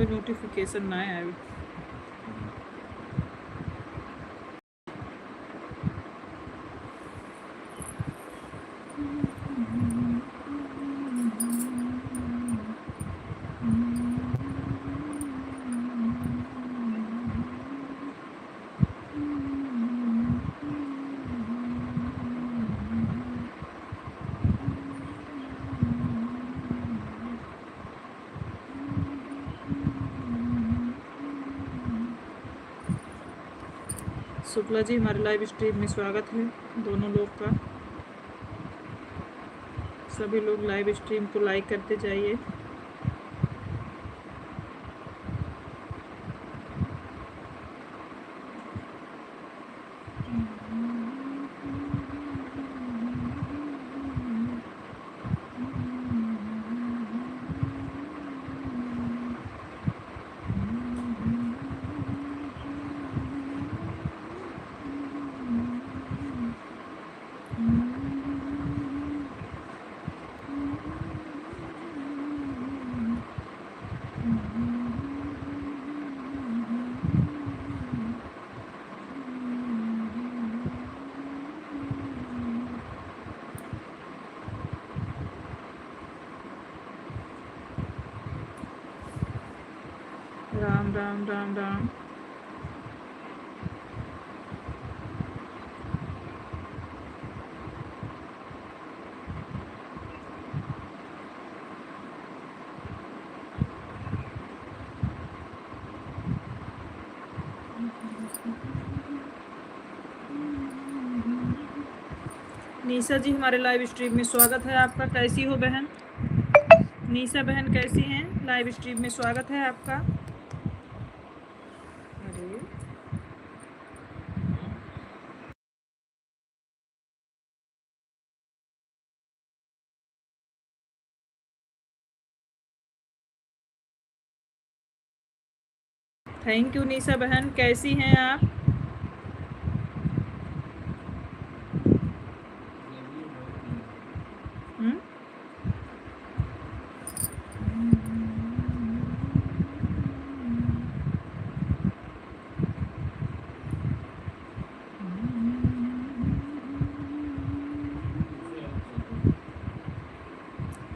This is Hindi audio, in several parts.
नोटिफिकेशन ना आए। शुक्ला जी, हमारे लाइव स्ट्रीम में स्वागत है दोनों लोग का। सभी लोग लाइव स्ट्रीम को लाइक करते जाइए। राम राम राम राम। निशा जी, हमारे लाइव स्ट्रीम में स्वागत है आपका। कैसी हो बहन? निशा बहन कैसी हैं? लाइव स्ट्रीम में स्वागत है आपका। अरे थैंक यू निशा बहन, कैसी हैं आप?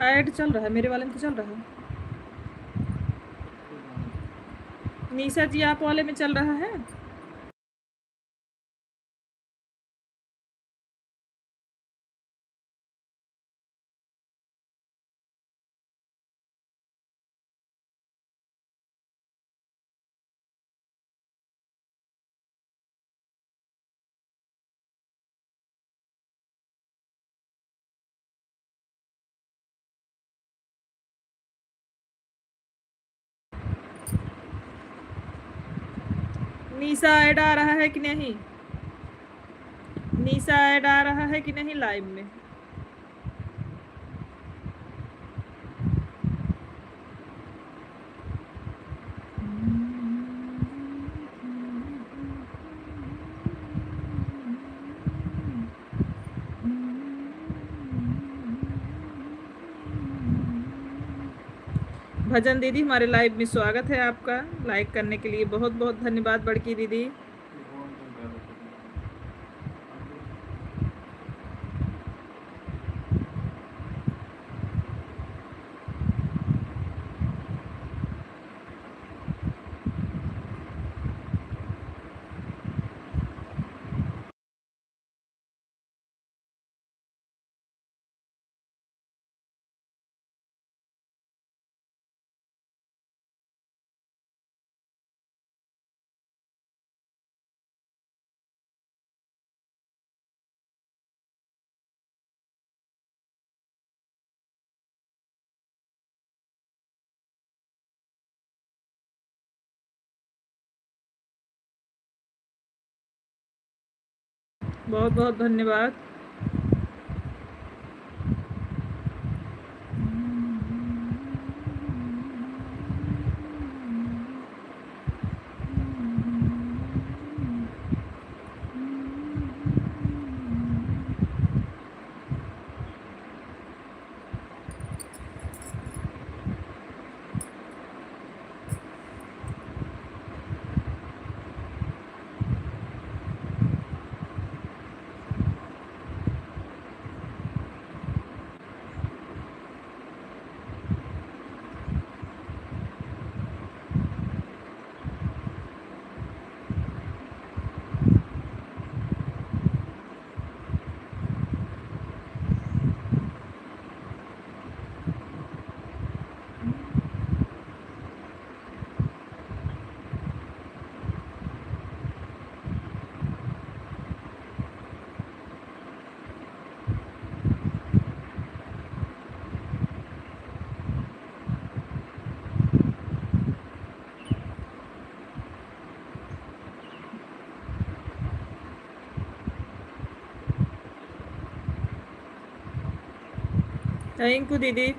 ऐड चल रहा है मेरे वाले में तो चल रहा है। निशा जी, आप वाले में चल रहा है? निशा ऐड आ रहा है कि नहीं? निशा ऐड आ रहा है कि नहीं लाइव में? भजन दीदी, हमारे लाइव में स्वागत है आपका। लाइक करने के लिए बहुत बहुत धन्यवाद बड़की दीदी। बहुत बहुत धन्यवाद। थैंक यू दीदी।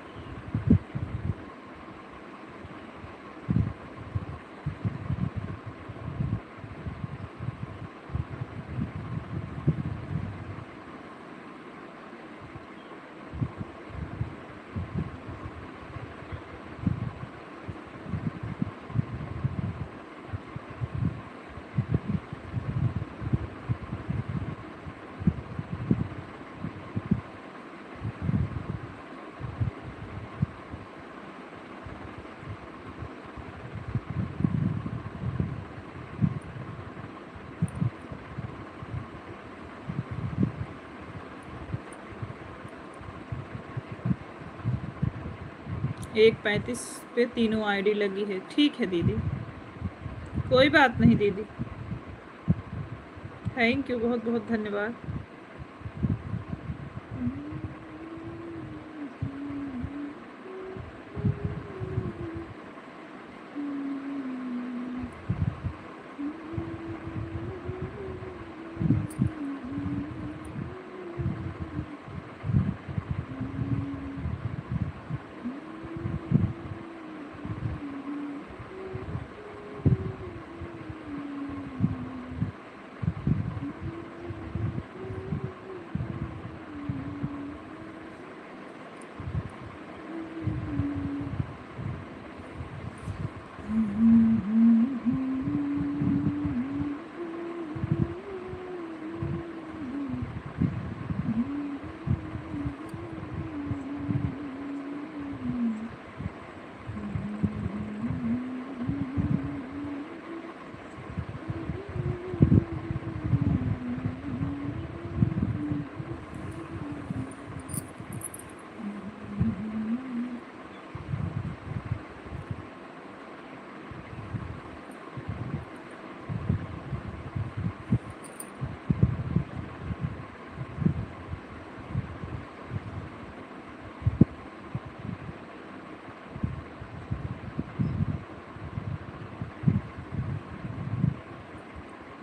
एक 35 पे तीनों आईडी लगी है। ठीक है दीदी, कोई बात नहीं दीदी। थैंक यू, बहुत बहुत धन्यवाद।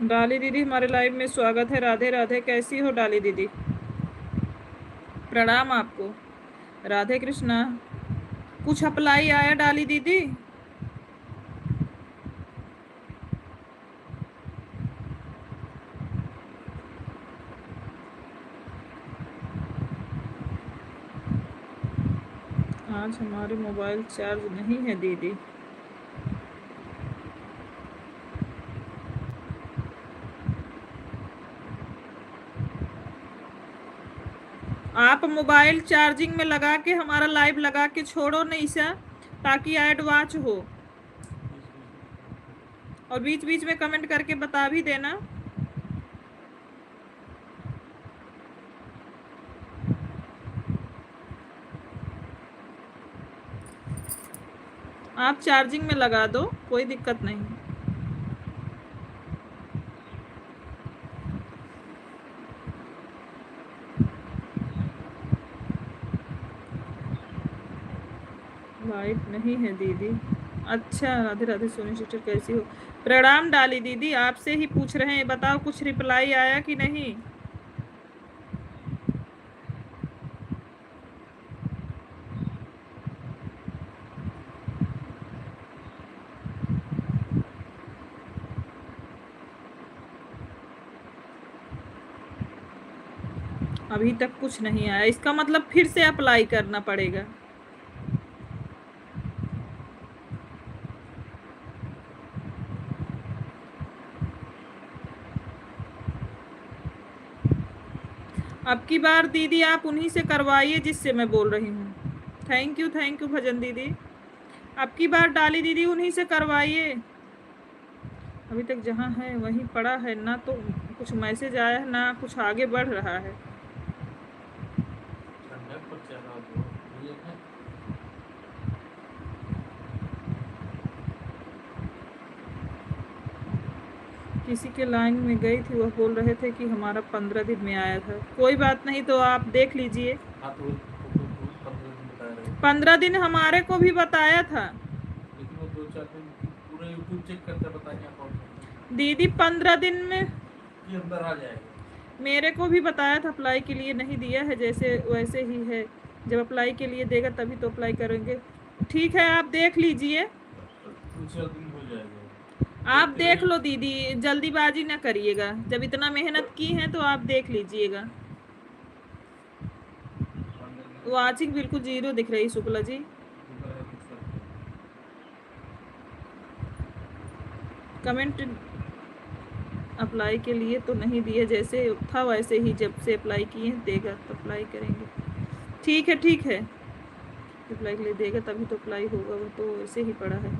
डाली दीदी हमारे लाइव में स्वागत है। राधे राधे, कैसी हो डाली दीदी? प्रणाम आपको। राधे कृष्णा। कुछ अप्लाई आया डाली दीदी? आज हमारे मोबाइल चार्ज नहीं है दीदी। आप मोबाइल चार्जिंग में लगा के हमारा लाइव लगा के छोड़ो निशा, ताकि ऐड वॉच हो। और बीच बीच में कमेंट करके बता भी देना। आप चार्जिंग में लगा दो, कोई दिक्कत नहीं। लाइट नहीं है दीदी। अच्छा, राधे राधे सोनी सिस्टर, कैसी हो? प्रणाम डाली दीदी, आपसे ही पूछ रहे हैं। बताओ कुछ रिप्लाई आया कि नहीं? अभी तक कुछ नहीं आया, इसका मतलब फिर से अप्लाई करना पड़ेगा। अब की बार दीदी आप उन्हीं से करवाइए जिससे मैं बोल रही हूँ। थैंक यू भजन दीदी। अब की बार डाली दीदी उन्हीं से करवाइए। अभी तक जहाँ है वहीं पड़ा है, ना तो कुछ मैसेज आया है ना कुछ आगे बढ़ रहा है। किसी के लाइन में गई थी, वह बोल रहे थे कि हमारा 15 दिन में आया था। कोई बात नहीं, तो आप देख लीजिए। 15 दिन हमारे को भी बताया था दीदी। 15 दिन में अंदर आ जाएगा। मेरे को भी बताया था, अप्लाई के लिए नहीं दिया है, जैसे वैसे ही है। जब अप्लाई के लिए देगा तभी तो अप्लाई करेंगे। ठीक है, आप देख लीजिए, आप देख लो दीदी, जल्दीबाजी ना करिएगा, जब इतना मेहनत की है तो आप देख लीजिएगा। वाचिंग बिल्कुल 0 दिख रही शुक्ला जी। कमेंट अप्लाई के लिए तो नहीं दिए, जैसे था वैसे ही, जब से अप्लाई किए देगा तो अप्लाई करेंगे। ठीक है ठीक है, अप्लाई के लिए देगा तभी तो अप्लाई होगा, वो तो वैसे ही पड़ा है।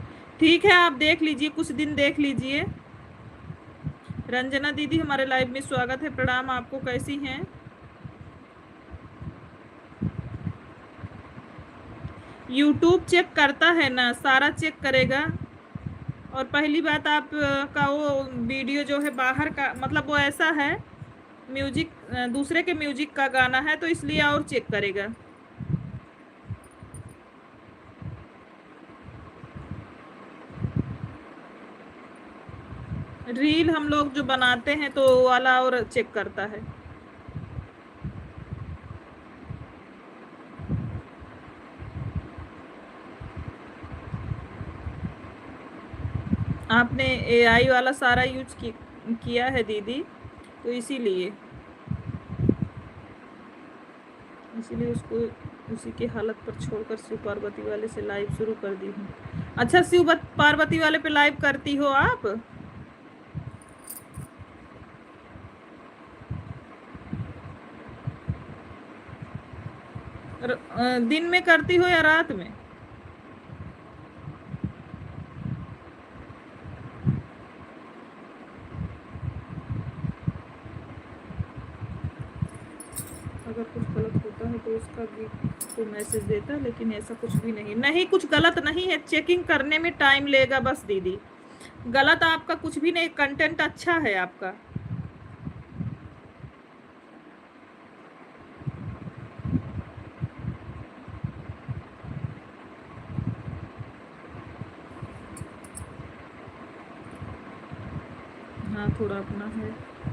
ठीक है, आप देख लीजिए, कुछ दिन देख लीजिए। रंजना दीदी हमारे लाइव में स्वागत है, प्रणाम आपको, कैसी हैं? यूट्यूब चेक करता है ना, सारा चेक करेगा। और पहली बात, आप का वो वीडियो जो है बाहर का, मतलब वो ऐसा है म्यूजिक, दूसरे के म्यूजिक का गाना है, तो इसलिए और चेक करेगा। रील हम लोग जो बनाते हैं तो वाला और चेक करता है। आपने AI वाला सारा यूज किया है दीदी, तो इसीलिए उसको उसी की हालत पर छोड़कर शिव पार्वती वाले से लाइव शुरू कर दी हूँ। अच्छा, शिव पार्वती वाले पे लाइव करती हो आप? दिन में करती हो या रात में? अगर कुछ गलत होता है तो उसका भी तो मैसेज देता, लेकिन ऐसा कुछ भी नहीं कुछ गलत नहीं है, चेकिंग करने में टाइम लेगा बस दीदी। गलत आपका कुछ भी नहीं, कंटेंट अच्छा है आपका। हाँ, थोड़ा अपना है,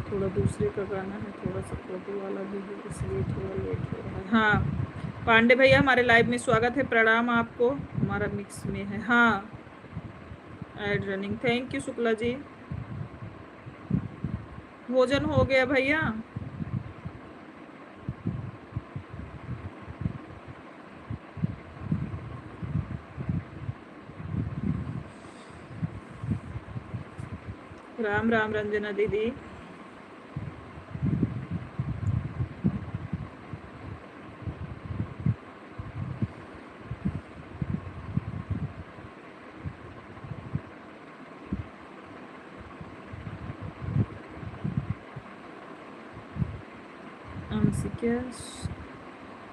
थोड़ा दूसरे का गाना है, थोड़ा सा फोटो वाला भी है, इसलिए थोड़ा लेट हो रहा है। हाँ, पांडे भैया हमारे लाइव में स्वागत है, प्रणाम आपको, हमारा मिक्स में है। हाँ, ad running, thank you Shukla ji. भोजन हो गया भैया? राम राम रंजना दीदी।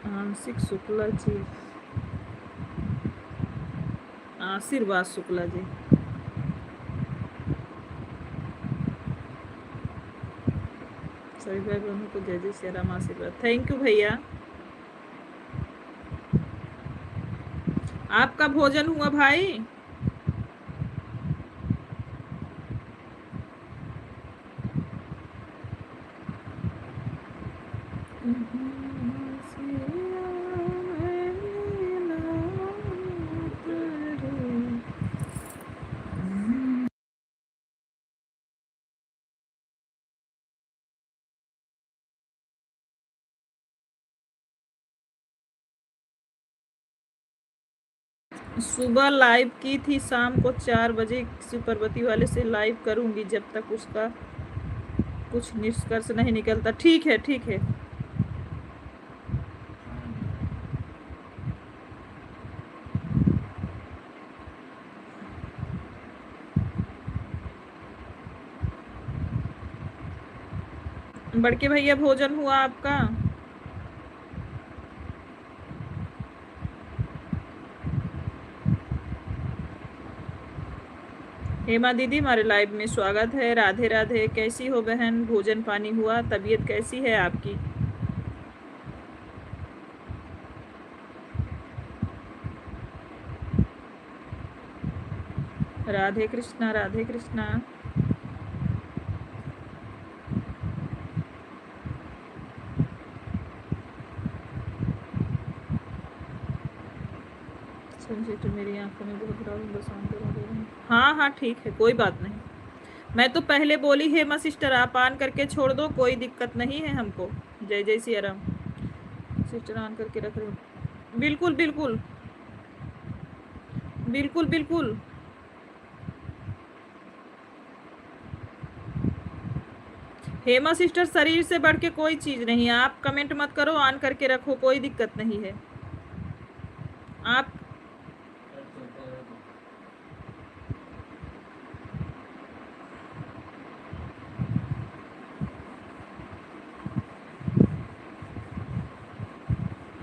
आंशिक शुक्ला जी, आशीर्वाद शुक्ला जी। सभी भाई बहनों को जय जय श्री राम, आशीर्वाद, थैंक यू भैया। आपका भोजन हुआ भाई? सुबह लाइव की थी, शाम को 4 बजे किसी पर्वती वाले से लाइव करूंगी, जब तक उसका कुछ निष्कर्ष नहीं निकलता। ठीक है ठीक है। बड़के भैया भोजन हुआ आपका? हेमा दीदी हमारे लाइव में स्वागत है, राधे राधे, कैसी हो बहन? भोजन पानी हुआ? तबीयत कैसी है आपकी? राधे कृष्णा राधे कृष्णा। सिस्टर मेरी आंखों में बहुत प्रॉब्लम बरसात करा दे रही है। हाँ हाँ ठीक है, कोई बात नहीं। मैं तो पहले बोली हेमा सिस्टर आप ऑन करके छोड़ दो, कोई दिक्कत नहीं है हमको। जय जय सिया राम। सिस्टर ऑन करके रख रहे हो? बिल्कुल बिल्कुल बिल्कुल बिल्कुल। हेमा सिस्टर शरीर से बढ़ के कोई चीज नहीं है, आप कमेंट मत करो, ऑन करके रखो, कोई दिक्कत नहीं है। आप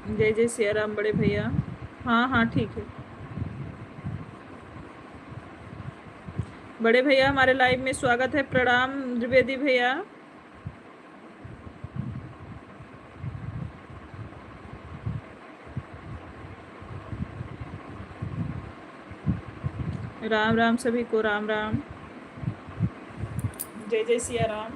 जय जय सिया राम बड़े भैया। हाँ हाँ ठीक है। बड़े भैया हमारे लाइव में स्वागत है, प्रणाम द्विवेदी भैया। राम राम सभी को, राम राम। जय जय सिया राम।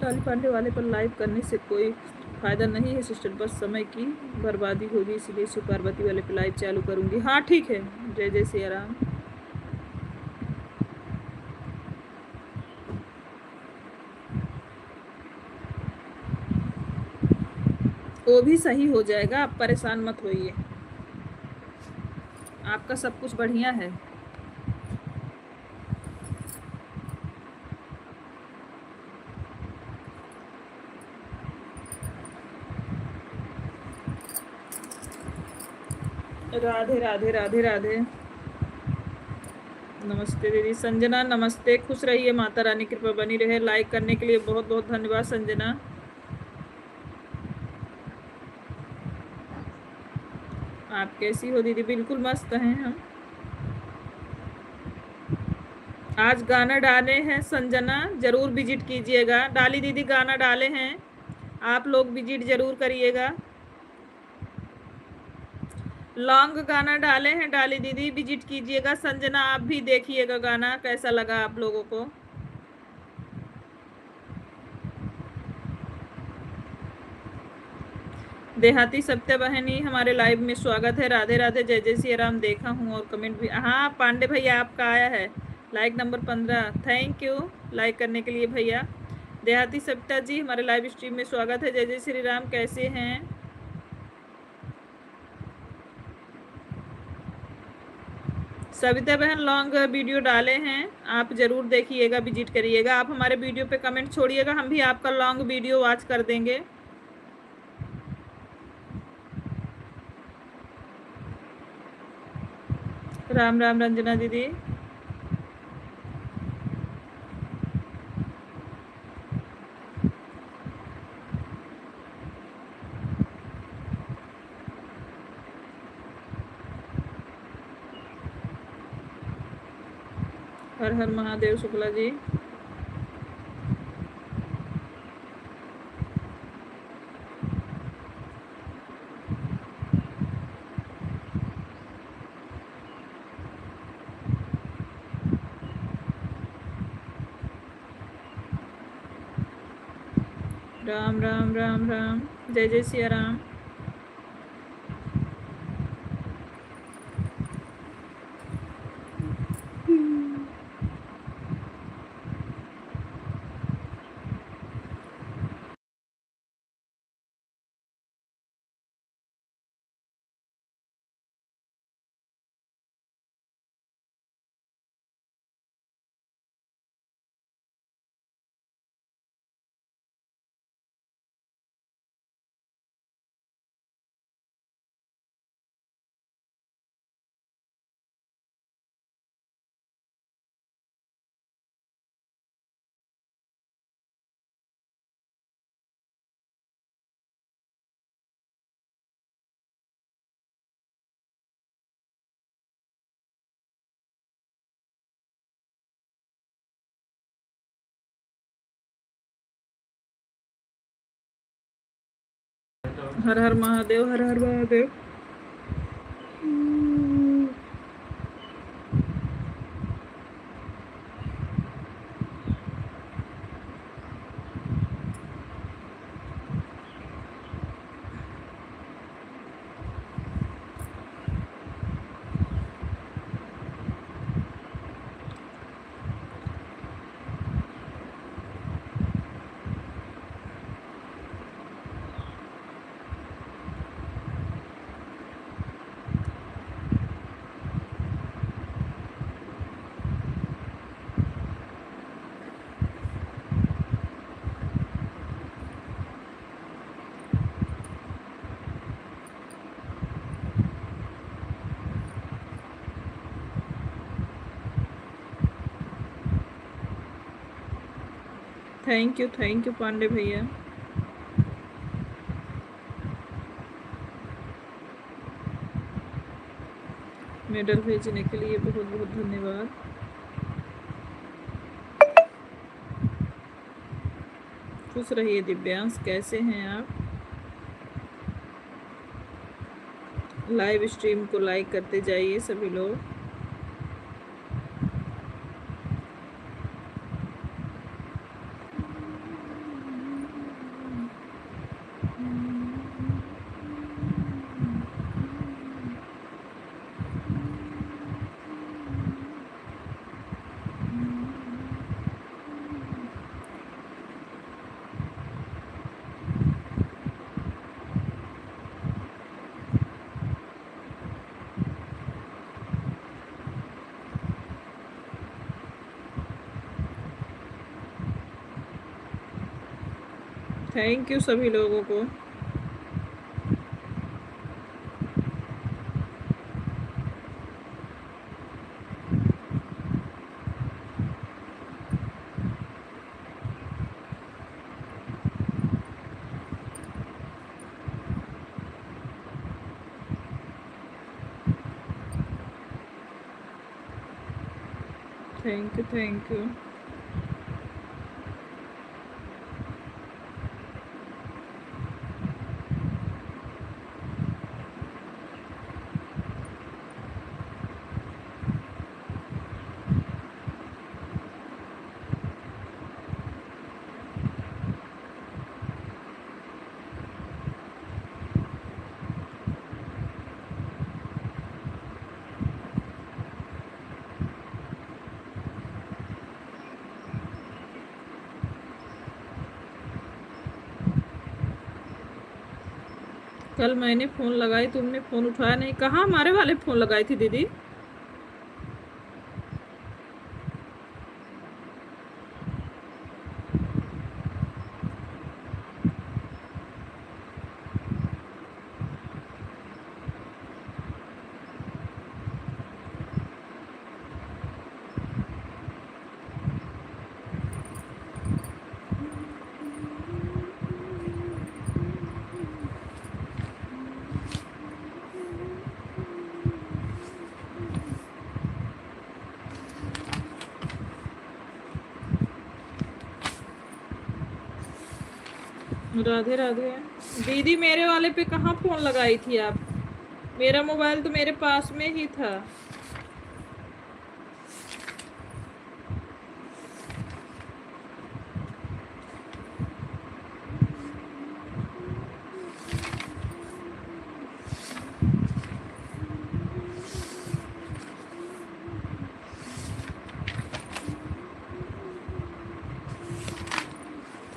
काली पांडे वाले पर लाइव करने से कोई फायदा नहीं है सिस्टर, बस समय की बर्बादी होगी, इसीलिए शिव पार्वती वाले पे लाइव चालू करूंगी। हाँ ठीक है। जय जय सिया राम। वो भी सही हो जाएगा, आप परेशान मत होइए, आपका सब कुछ बढ़िया है। राधे राधे राधे राधे। नमस्ते दीदी संजना, नमस्ते, खुश रहिए, माता रानी कृपा बनी रहे। लाइक करने के लिए बहुत बहुत धन्यवाद संजना। आप कैसी हो दीदी? बिल्कुल मस्त हैं हम। आज गाना डाले हैं संजना, जरूर विजिट कीजिएगा। डाली दीदी गाना डाले हैं, आप लोग विजिट जरूर करिएगा। लॉन्ग गाना डाले हैं डाली दीदी, विजिट कीजिएगा। संजना आप भी देखिएगा गाना, कैसा लगा आप लोगों को। देहाती सत्य बहनी हमारे लाइव में स्वागत है, राधे राधे, जय जय सिया राम। देखा हूँ और कमेंट भी, हाँ पांडे भैया आपका आया है, like number 15। Thank you like करने के लिए भैया। देहाती सत्या जी हमारे लाइव स्ट्रीम में स्वागत है, जय जय श्री राम। कैसे हैं? सविता बहन लॉन्ग वीडियो डाले हैं, आप जरूर देखिएगा, विजिट करिएगा। आप हमारे वीडियो पे कमेंट छोड़िएगा, हम भी आपका लॉन्ग वीडियो वॉच कर देंगे। राम राम रंजना दीदी। हर हर महादेव शुक्ला जी। राम राम राम राम, जय जय सिया राम। हर हर महादेव, हर हर महादेव। थैंक यू पांडे भैया। मेडल भेजने के लिए बहुत बहुत धन्यवाद। खुश रहिए दिव्यांश, कैसे हैं आप? लाइव स्ट्रीम को लाइक करते जाइए सभी लोग। थैंक यू सभी लोगों को। Thank you thank you. कल मैंने फ़ोन लगाई, तुमने फ़ोन उठाया नहीं। कहाँ हमारे वाले फ़ोन लगाई थी दीदी? राधे राधे। दीदी मेरे वाले पे कहाँ फ़ोन लगाई थी आप? मेरा मोबाइल तो मेरे पास में ही था।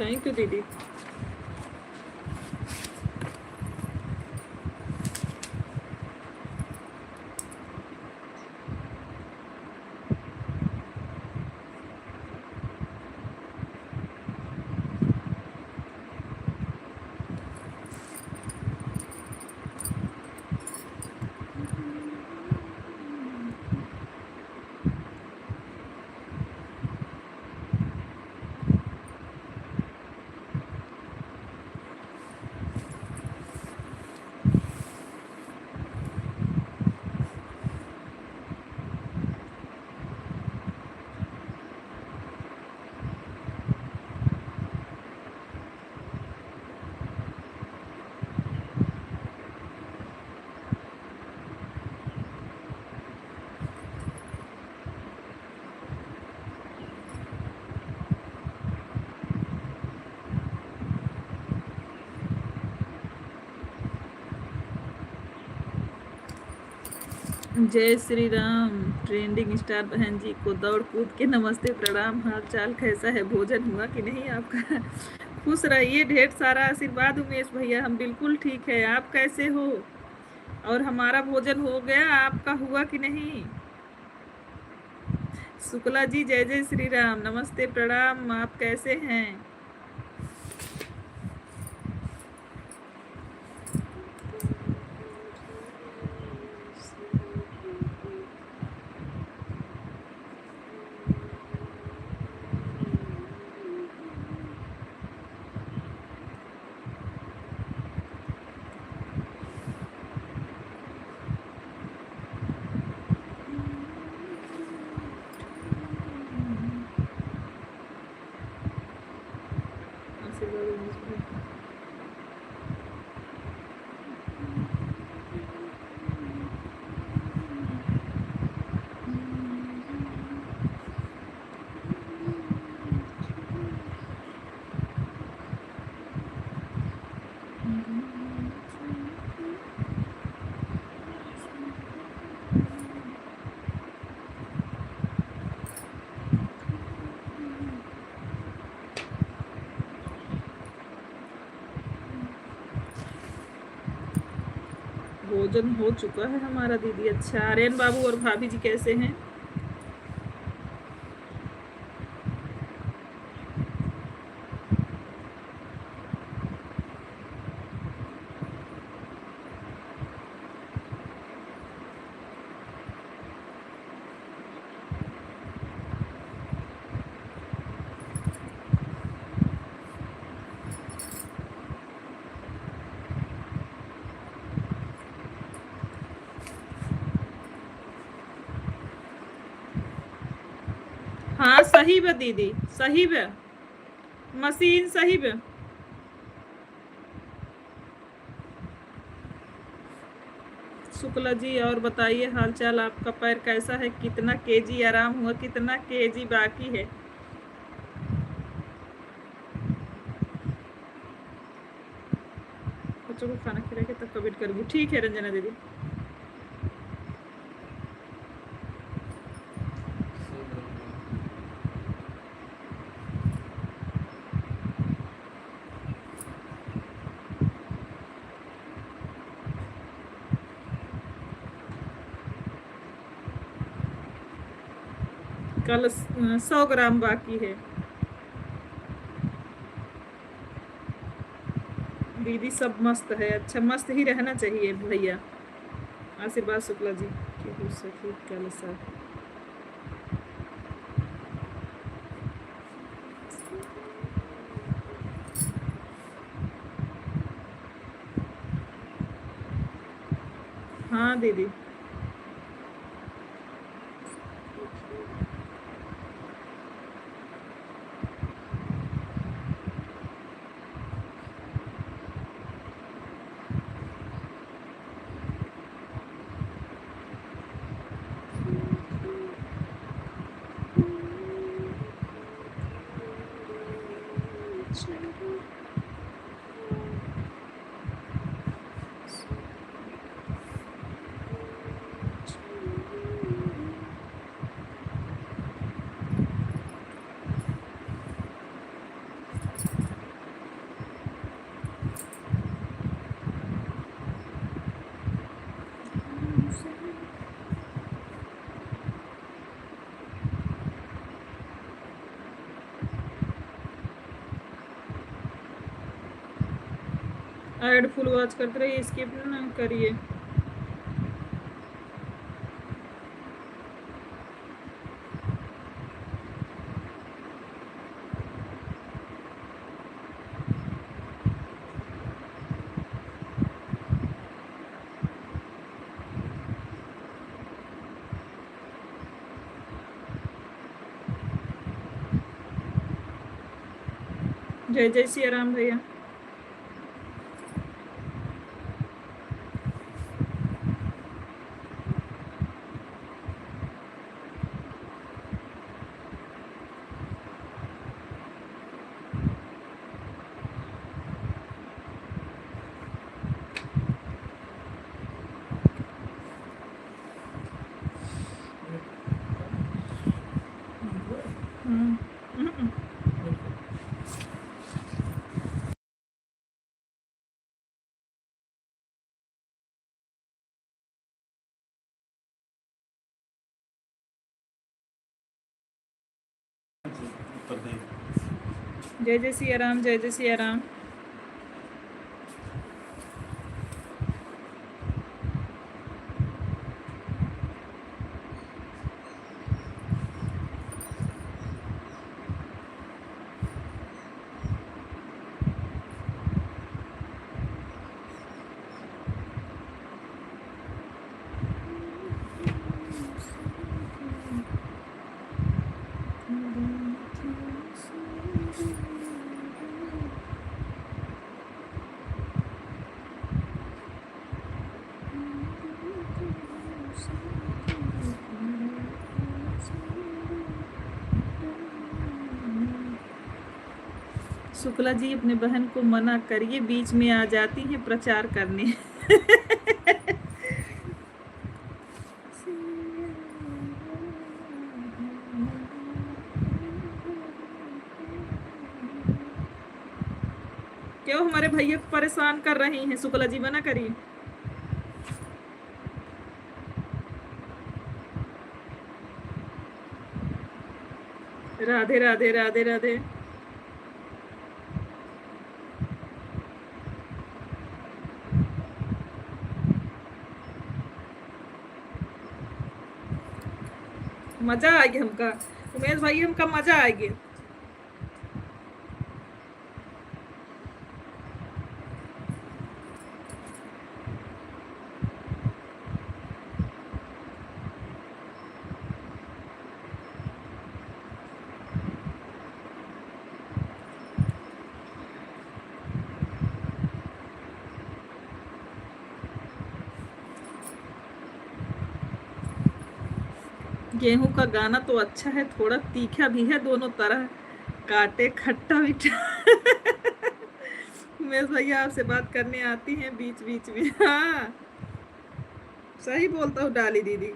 थैंक यू दीदी। जय श्री राम। ट्रेंडिंग स्टार बहन जी को दौड़ कूद के नमस्ते प्रणाम। हाल चाल कैसा है? भोजन हुआ कि नहीं आपका? खुश रहिए, ढेर सारा आशीर्वाद उमेश भैया। हम बिल्कुल ठीक है, आप कैसे हो? और हमारा भोजन हो गया, आपका हुआ कि नहीं? शुक्ला जी जय जय श्री राम, नमस्ते प्रणाम। आप कैसे हैं? भोजन हो चुका है हमारा दीदी। अच्छा, आर्यन बाबू और भाभी जी कैसे हैं? हाँ सही बे दीदी, सही बे, मशीन सही बे। शुक्ला जी और बताइए हालचाल, आपका पैर कैसा है? कितना केजी आराम हुआ, कितना केजी बाकी है? बच्चों को खाना खिला के तब कमेंट करूँगी। ठीक है रंजना दीदी। कल 100 ग्राम बाकी है दीदी। सब मस्त है। अच्छा, मस्त ही रहना चाहिए भैया। आशीर्वाद शुक्ला जी की हो सके कल सर। हाँ दीदी। ऐड फुल वॉच करते रहिए, स्किप ना करिए। जय जय सिया राम भैया। जय जय सिया राम, जय जय सिया राम। शुक्ला जी अपने बहन को मना करिए, बीच में आ जाती हैं प्रचार करने। क्यों हमारे भैया को परेशान कर रही हैं? शुक्ला जी मना करिए। राधे राधे राधे राधे। मजा आ गया हमका, उमेश भाई हमका मजा आ गया। गेहूं का गाना तो अच्छा है, थोड़ा तीखा भी है, दोनों तरह काटे, खट्टा मीठा। उमेश भैया आपसे बात करने आती हैं बीच बीच में। हाँ सही बोलता हूँ डाली दीदी।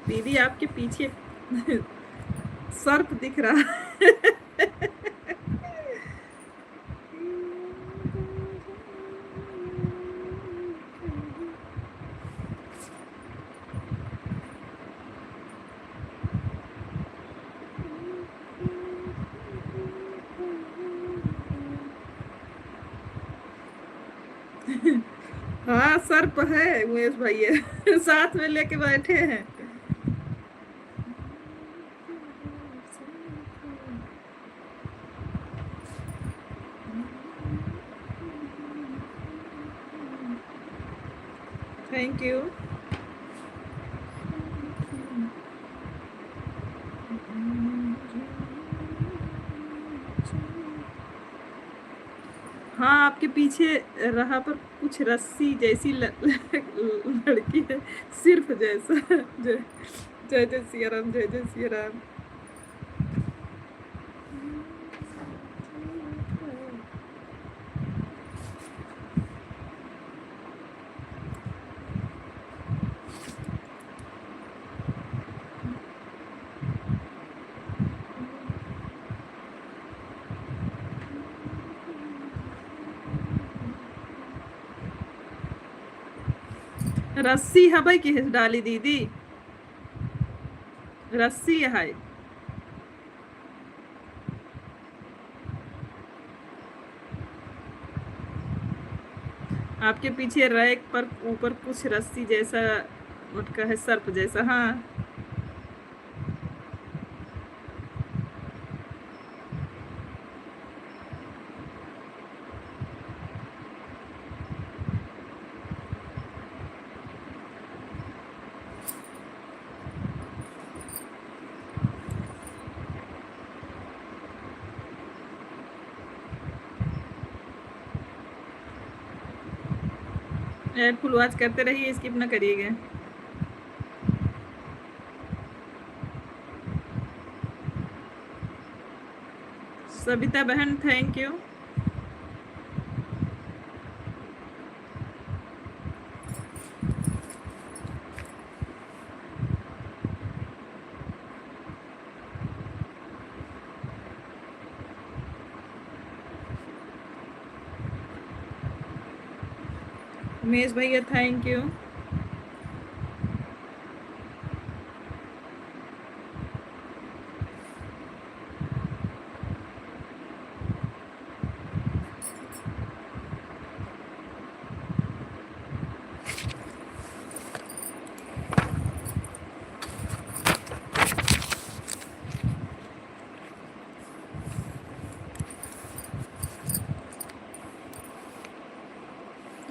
दीदी आपके पीछे सर्प दिख रहा है। हाँ सर्प है उमेश भैया, साथ में लेके बैठे हैं। Thank you. हाँ आपके पीछे रहा पर कुछ रस्सी जैसी लड़की है, सिर्फ जैसा। जय जय जय सिया राम, जय जय सिया राम। रस्सी है भाई कि डाली दीदी, रस्सी है। आपके पीछे रैक पर ऊपर कुछ रस्सी जैसा लटका है, सर्प जैसा। हाँ एड फुल वॉच करते रहिए, स्किप ना करिएगा। सविता बहन थैंक यू। उमेश भैया थैंक यू।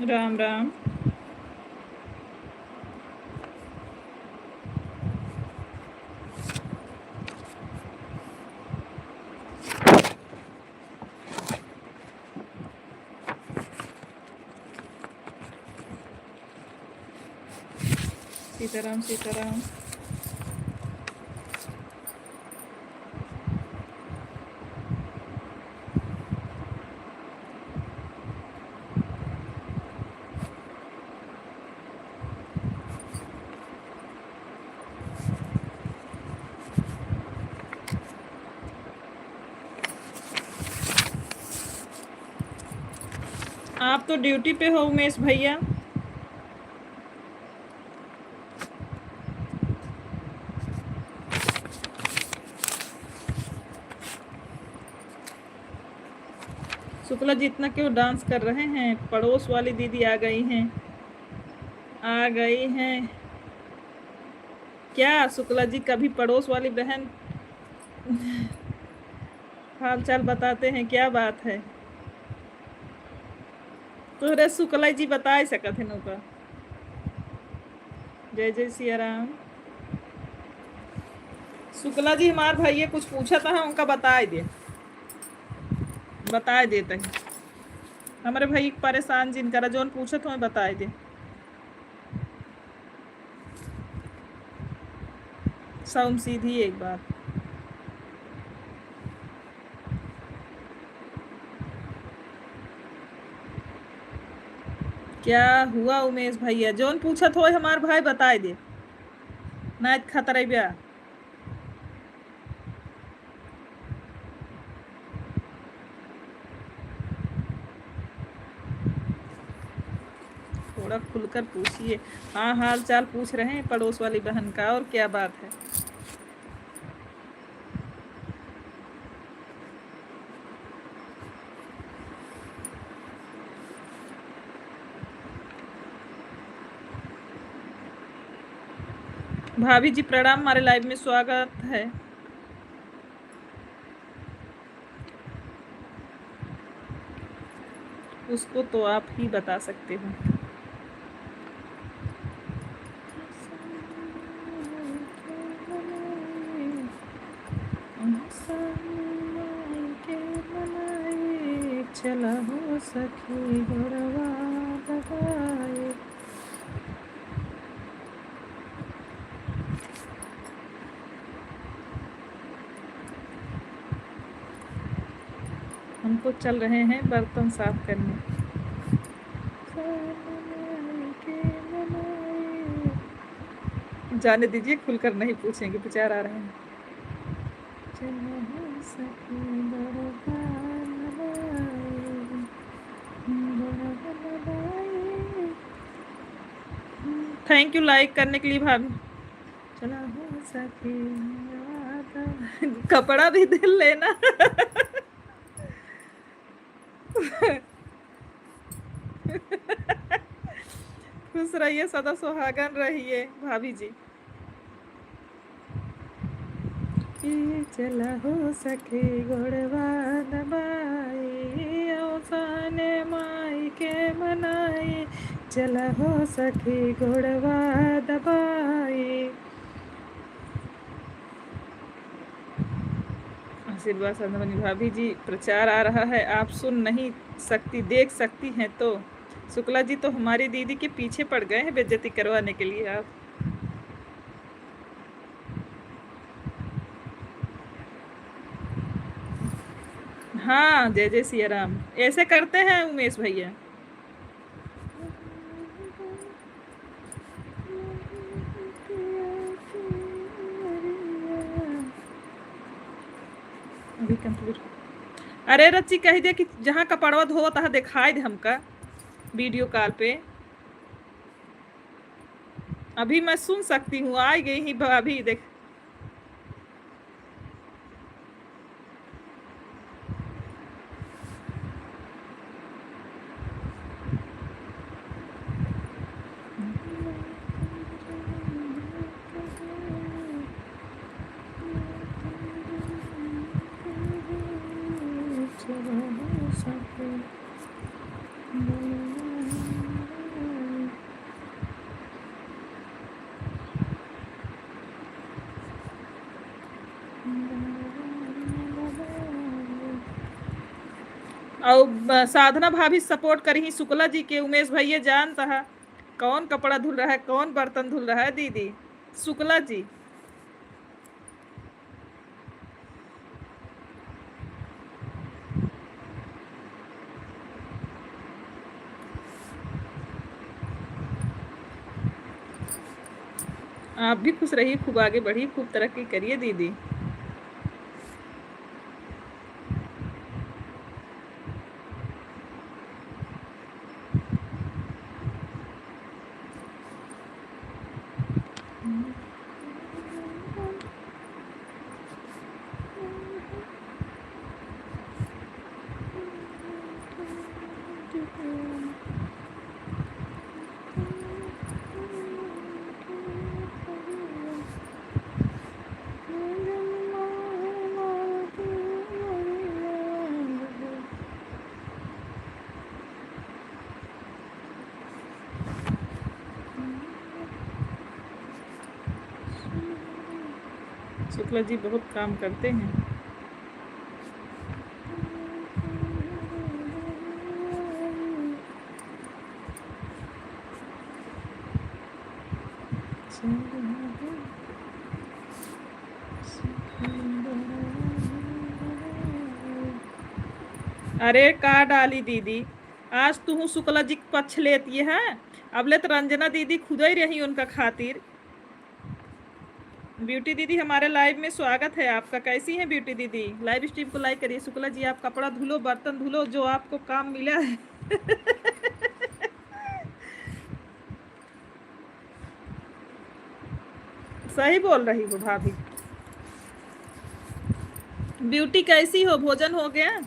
राम राम। सीताराम सीताराम। आप तो ड्यूटी पे हो उमेश भैया। शुक्ला जी इतना क्यों डांस कर रहे हैं? पड़ोस वाली दीदी आ गई हैं, आ गई हैं। क्या शुक्ला जी कभी पड़ोस वाली बहन हाल चाल बताते हैं, क्या बात है? तो रे शुक्ला जी बता सकत है नौका। जय जय सिया राम। शुक्ला जी हमार भैया कुछ पूछा था उनका बताए देते हैं। हमारे भाई परेशान जिनका जोन पूछा तो बताए दे। सौम सीधी एक बात। क्या हुआ उमेश भैया? जोन पूछा तो हमार भाई बताए दे ना खतरा ब्या। थोड़ा खुलकर पूछिए। हाँ हाल चाल पूछ रहे हैं पड़ोस वाली बहन का, और क्या बात है? भाभी जी प्रणाम, हमारे लाइव में स्वागत है। उसको तो आप ही बता सकते हो। चला हो सखी घोड़वा लगाए। हमको चल रहे हैं बर्तन साफ करने। जाने दीजिए, खुलकर नहीं पूछेंगे, विचार आ रहे हैं। थैंक यू लाइक करने के लिए भाभी। चला हो सके कपड़ा भी दिल लेना खुश रहिए, सदा सुहागन रहिए भाभी जी। चला हो सके गोड़वा दबाई औसाने माई के मनाई। चला हो सके गोड़वा दबाई। आशीर्वाद संधमनी भाभी जी, प्रचार आ रहा है, आप सुन नहीं सकती, देख सकती हैं तो। शुक्ला जी तो हमारी दीदी के पीछे पड़ गए हैं बेइज्जती करवाने के लिए आप। हाँ जय जय सिया राम, ऐसे करते हैं उमेश भैया। अभी कंप्लीट। अरे रच्ची कह दे कि जहाँ कपड़वा धो तहाँ दिखाई दे हमका वीडियो कॉल पे। अभी मैं सुन सकती हूँ, आ गई ही अभी देख। और साधना भाभी सपोर्ट करी ही शुक्ला जी के। उमेश भैया जानता है कौन कपड़ा धुल रहा है, कौन बर्तन धुल रहा है? दीदी शुक्ला जी। आप भी खुश रहिए, खूब आगे बढ़िए, खूब तरक्की करिए दीदी। शुक्ला जी बहुत काम करते हैं। अरे का डाली दीदी, आज तू शुक्ला जी के पक्ष लेती है। अब ले तो रंजना दीदी खुद ही रही उनका खातिर। ब्यूटी दीदी हमारे लाइव में स्वागत है आपका। कैसी है ब्यूटी दीदी? लाइव स्ट्रीम को लाइक करिए। शुक्ला जी आप कपड़ा धुलो, बर्तन धुलो, जो आपको काम मिला है। सही बोल रही हो भाभी। ब्यूटी कैसी हो? भोजन हो गया?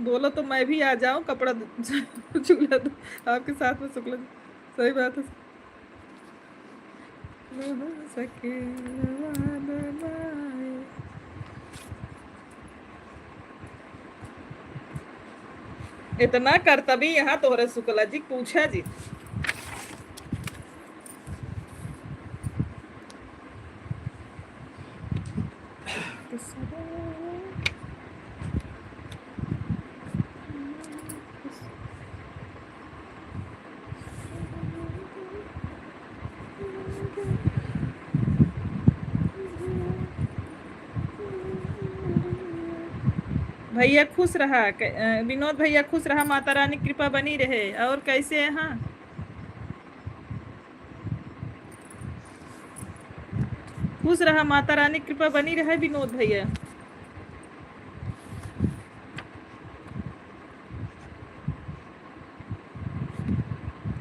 बोलो तो मैं भी आ जाऊं कपड़ा चूल्हा आपके साथ में। शुक्ला जी सही बात है। इतना कर्तव्य यहाँ तोहरे शुक्ला जी पूछा जी। भैया खुश रहा, विनोद भैया खुश रहा, माता रानी कृपा बनी रहे। और कैसे है? हाँ खुश रहा, माता रानी कृपा बनी रहे विनोद भैया।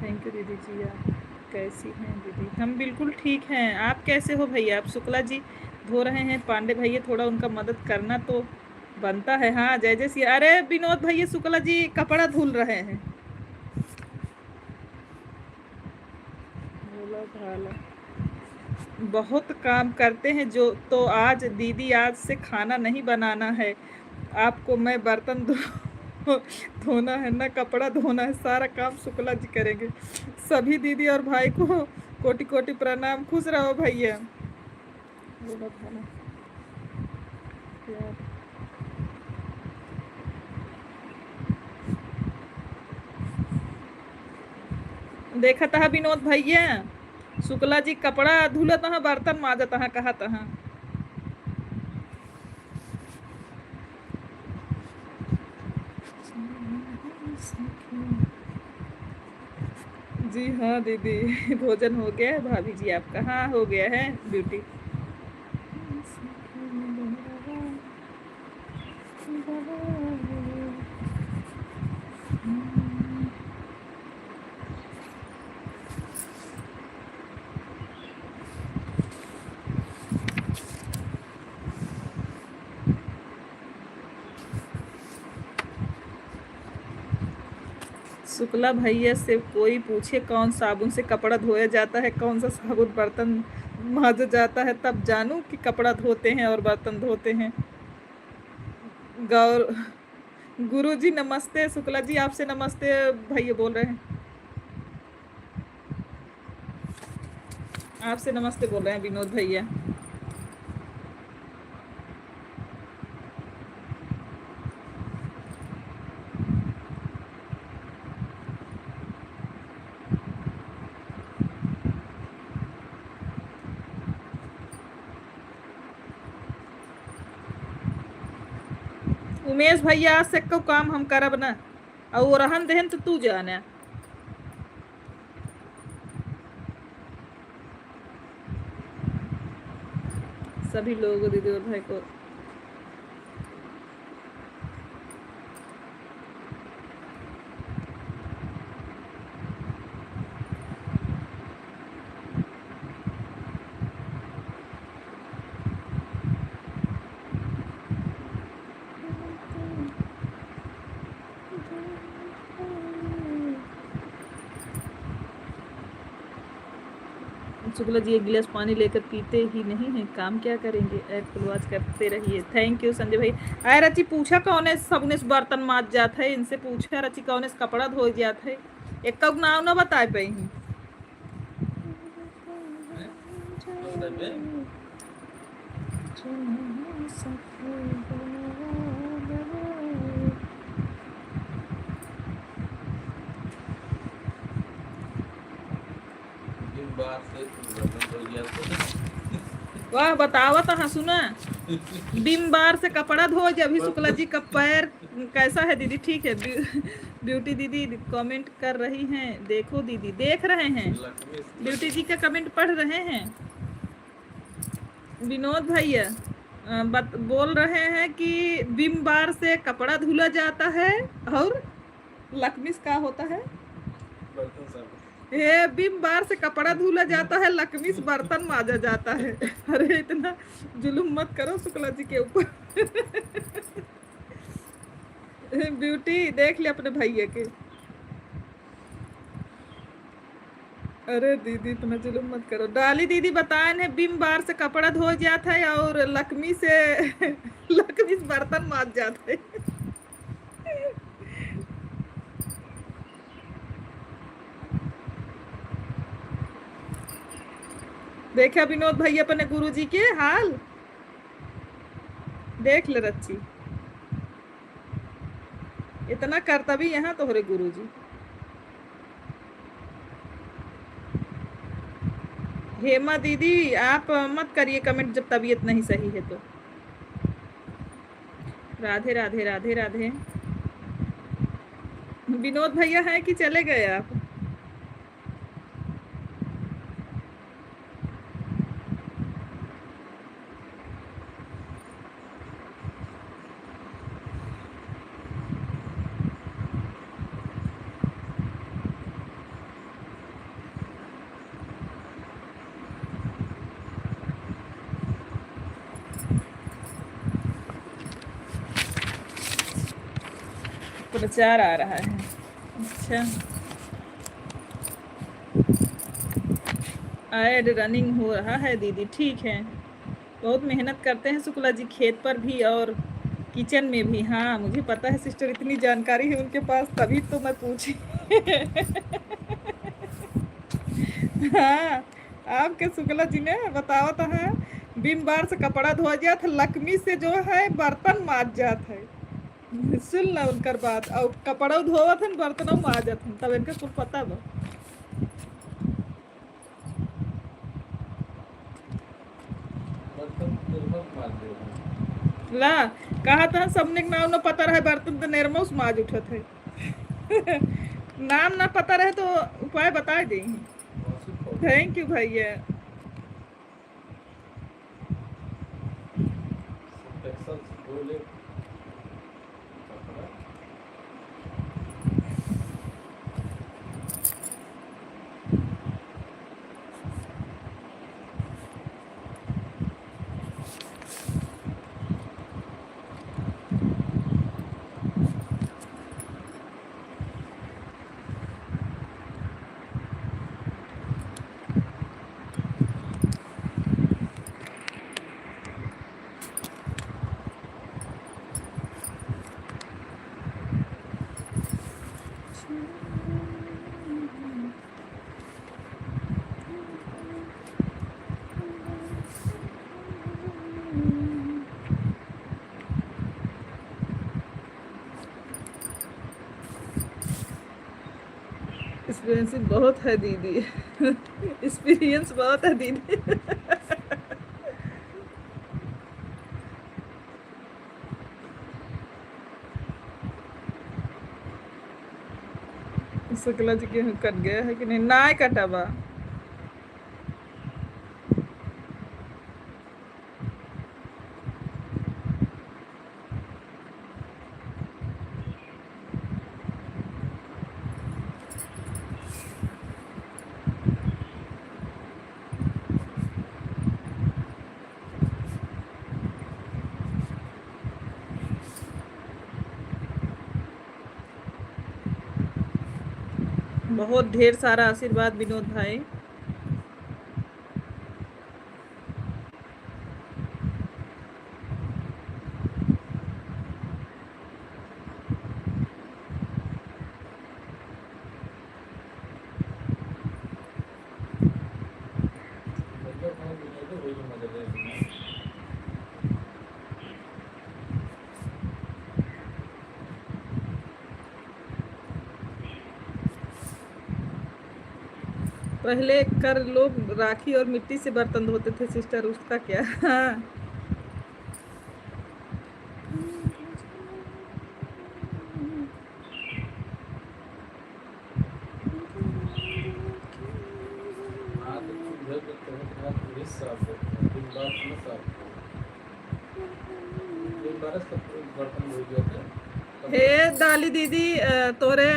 थैंक यू दीदी जी। आप कैसी हैं दीदी? हम बिल्कुल ठीक हैं। आप कैसे हो भैया? आप शुक्ला जी धो रहे हैं, पांडे भैया थोड़ा उनका मदद करना तो बनता है। हाँ जय जय सिया। अरे विनोद भैया शुक्ला जी कपड़ा धुल रहे हैं। बहुत काम करते हैं जो तो आज दीदी आज से खाना नहीं बनाना है आपको, मैं बर्तन धोना है ना कपड़ा धोना है, सारा काम शुक्ला जी करेंगे। सभी दीदी और भाई को कोटि कोटि प्रणाम। खुश रहो भैया। देखा था विनोद भैया शुक्ला जी कपड़ा धुलत है, बर्तन माजत है, कहत है। जी हाँ दीदी भोजन हो गया है भाभी जी आपका? हाँ हो गया है ब्यूटी। शुक्ला भैया से कोई पूछे कौन साबुन से कपड़ा धोया जाता है, कौन सा साबुन बर्तन मांजा जाता है, तब जानूं कि कपड़ा धोते हैं और बर्तन धोते हैं। गौर गुरु जी नमस्ते। शुक्ला जी आपसे नमस्ते भैया बोल रहे हैं। आपसे नमस्ते बोल रहे हैं विनोद भैया। उमेश भैया आज से को काम हम करब ना, और रहन दहन तो तू जाना। सभी लोग दीदी और भाई को शुक्ला जी एक गिलास पानी लेकर पीते ही नहीं है, काम क्या करेंगे? ऐप खुलवाज करते रहिए। थैंक यू संजय भाई। अरे रची पूछा कौन है सबने बर्तन माज जात है, इनसे पूछा रची कौन है कपड़ा धो जात है। एक का नाम ना बता पाई। वाह बतावा तो सुना। बिम बार से कपड़ा धो जब भी शुक्ला जी का पैर कैसा है दीदी? ठीक है। ब्यूटी दीदी कमेंट कर रही हैं, देखो दीदी देख रहे हैं, ब्यूटी जी का कमेंट पढ़ रहे हैं। विनोद भैया बोल रहे हैं कि बिम बार से कपड़ा धुला जाता है और लकमिस का होता है। ये बिम बार से कपड़ा धुला जाता है, लकमिस बर्तन माजा जाता है। अरे इतना जुलुम मत करो शुक्ला जी के ऊपर। ब्यूटी देख ले अपने भैया के। अरे दीदी इतना जुलुम मत करो। डाली दीदी बताए ने बिम बार से कपड़ा धो जाता है और लकमी से लकमिस बर्तन माज जाता है। देखा विनोद भैया अपने गुरुजी के हाल देख ले रच्ची। इतना करता भी यहाँ तोहरे गुरुजी। हेमा दीदी आप मत करिए कमेंट जब तबीयत नहीं सही है तो। राधे राधे राधे राधे। विनोद भैया है कि चले गए आप? प्रचार आ रहा है। अच्छा ऐड रनिंग हो रहा है दीदी, ठीक है। बहुत मेहनत करते हैं शुक्ला जी खेत पर भी और किचन में भी। हाँ मुझे पता है सिस्टर, इतनी जानकारी है उनके पास, तभी तो मैं पूछी। हाँ आपके शुक्ला जी ने बतावा था है बिम बार से कपड़ा धोआ जात, लकमी से जो है बर्तन माज जात है। सुन ला उनकर बात। और कपड़ा धोवत हन बर्तन माजत हन, तब इनका कुछ पता बा। ला कहा था सबने नाम ना पता रहे बर्तन तो निर्मोस माज उठत है। नाम ना पता रहे तो उपाय बता देंगे। थैंक यू भैया। एक्सपीरियंस बहुत है दीदी। एक्सपीरियंस बहुत है दीदी। शुक्ला जी के कट गया है कि नहीं? ना कटा बा। बहुत ढेर सारा आशीर्वाद विनोद भाई। पहले कर लोग राखी और मिट्टी से बर्तन धोते थे सिस्टर, उसका क्या? हाँ। हे डाली दीदी तोरे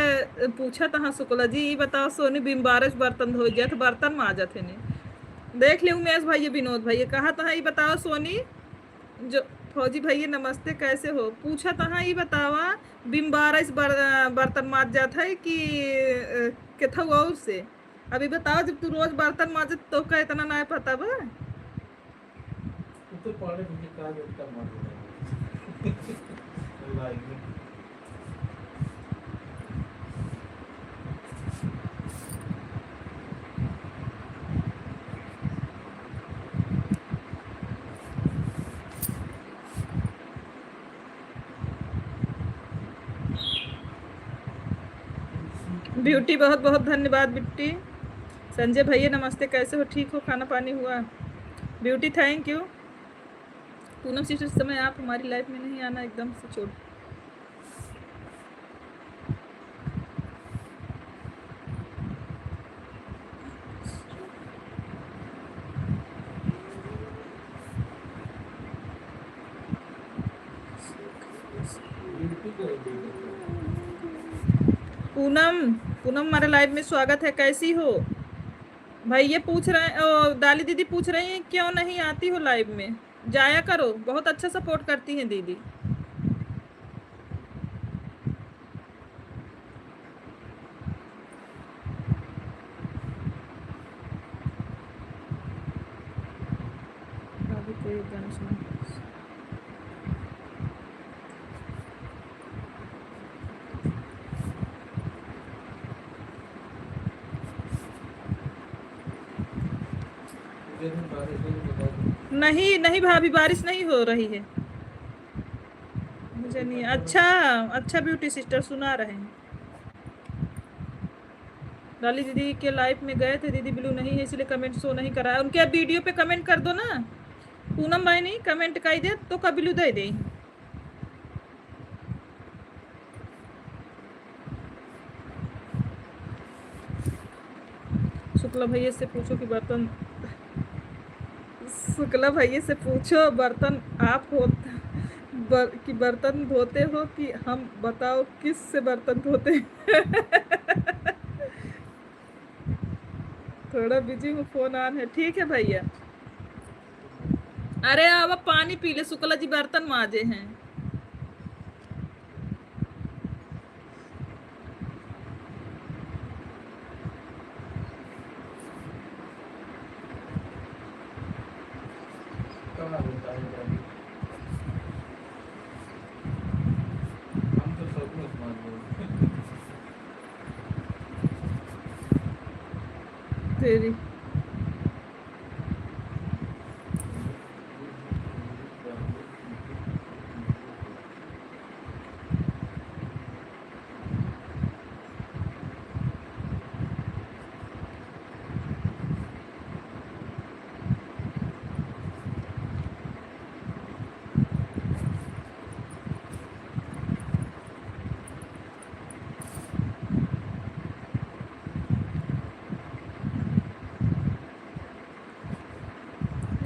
पूछा तहाँ शुक्ला जी ई बताओ सोनी बिम्बारस बर्तन धो जात बर्तन माजत है ने देख ले उमेश भाई विनोद भाई कहा तहाँ ये बताओ सोनी जो फौजी भैया नमस्ते कैसे हो पूछा तहाँ ये बतावा बिम्बारस बर्तन माज जात है कि केथा हुआ उससे अभी बताओ जब तू रोज बर्तन माजत तो का इतना ना पता बा तो पढ़े मुझे कहा जाता मालूम है ब्यूटी बहुत बहुत धन्यवाद बिट्टी। संजय भैया नमस्ते कैसे हो ठीक हो खाना पानी हुआ? Beauty thank you. Poonam sister इस समय आप हमारी लाइफ में नहीं आना एकदम से छोड़ पूनम पूनम हमारे लाइव में स्वागत है कैसी हो भाई? ये पूछ रहे हैं दाली दीदी पूछ रही हैं क्यों नहीं आती हो लाइव में? जाया करो बहुत अच्छा सपोर्ट करती हैं दीदी। नहीं नहीं भाभी बारिश नहीं हो रही है मुझे नहीं। अच्छा अच्छा ब्यूटी सिस्टर सुना रहे हैं। डाली दीदी के लाइफ में गए थे दीदी ब्लू नहीं है इसलिए कमेंट शो नहीं करा उनके वीडियो पे कमेंट कर दो ना पूनम भाई नहीं कमेंट कर दे तो का ब्लू दे दे। शुक्ला भैया से पूछो कि बर्तन शुक्ला भैया से पूछो बर्तन आप हो कि बर्तन धोते हो कि हम बताओ किस से बर्तन धोते थोड़ा बिजी हूँ फोन ऑन है ठीक है भैया। अरे अब पानी पी ले शुक्ला जी बर्तन माजे हैं। तेरी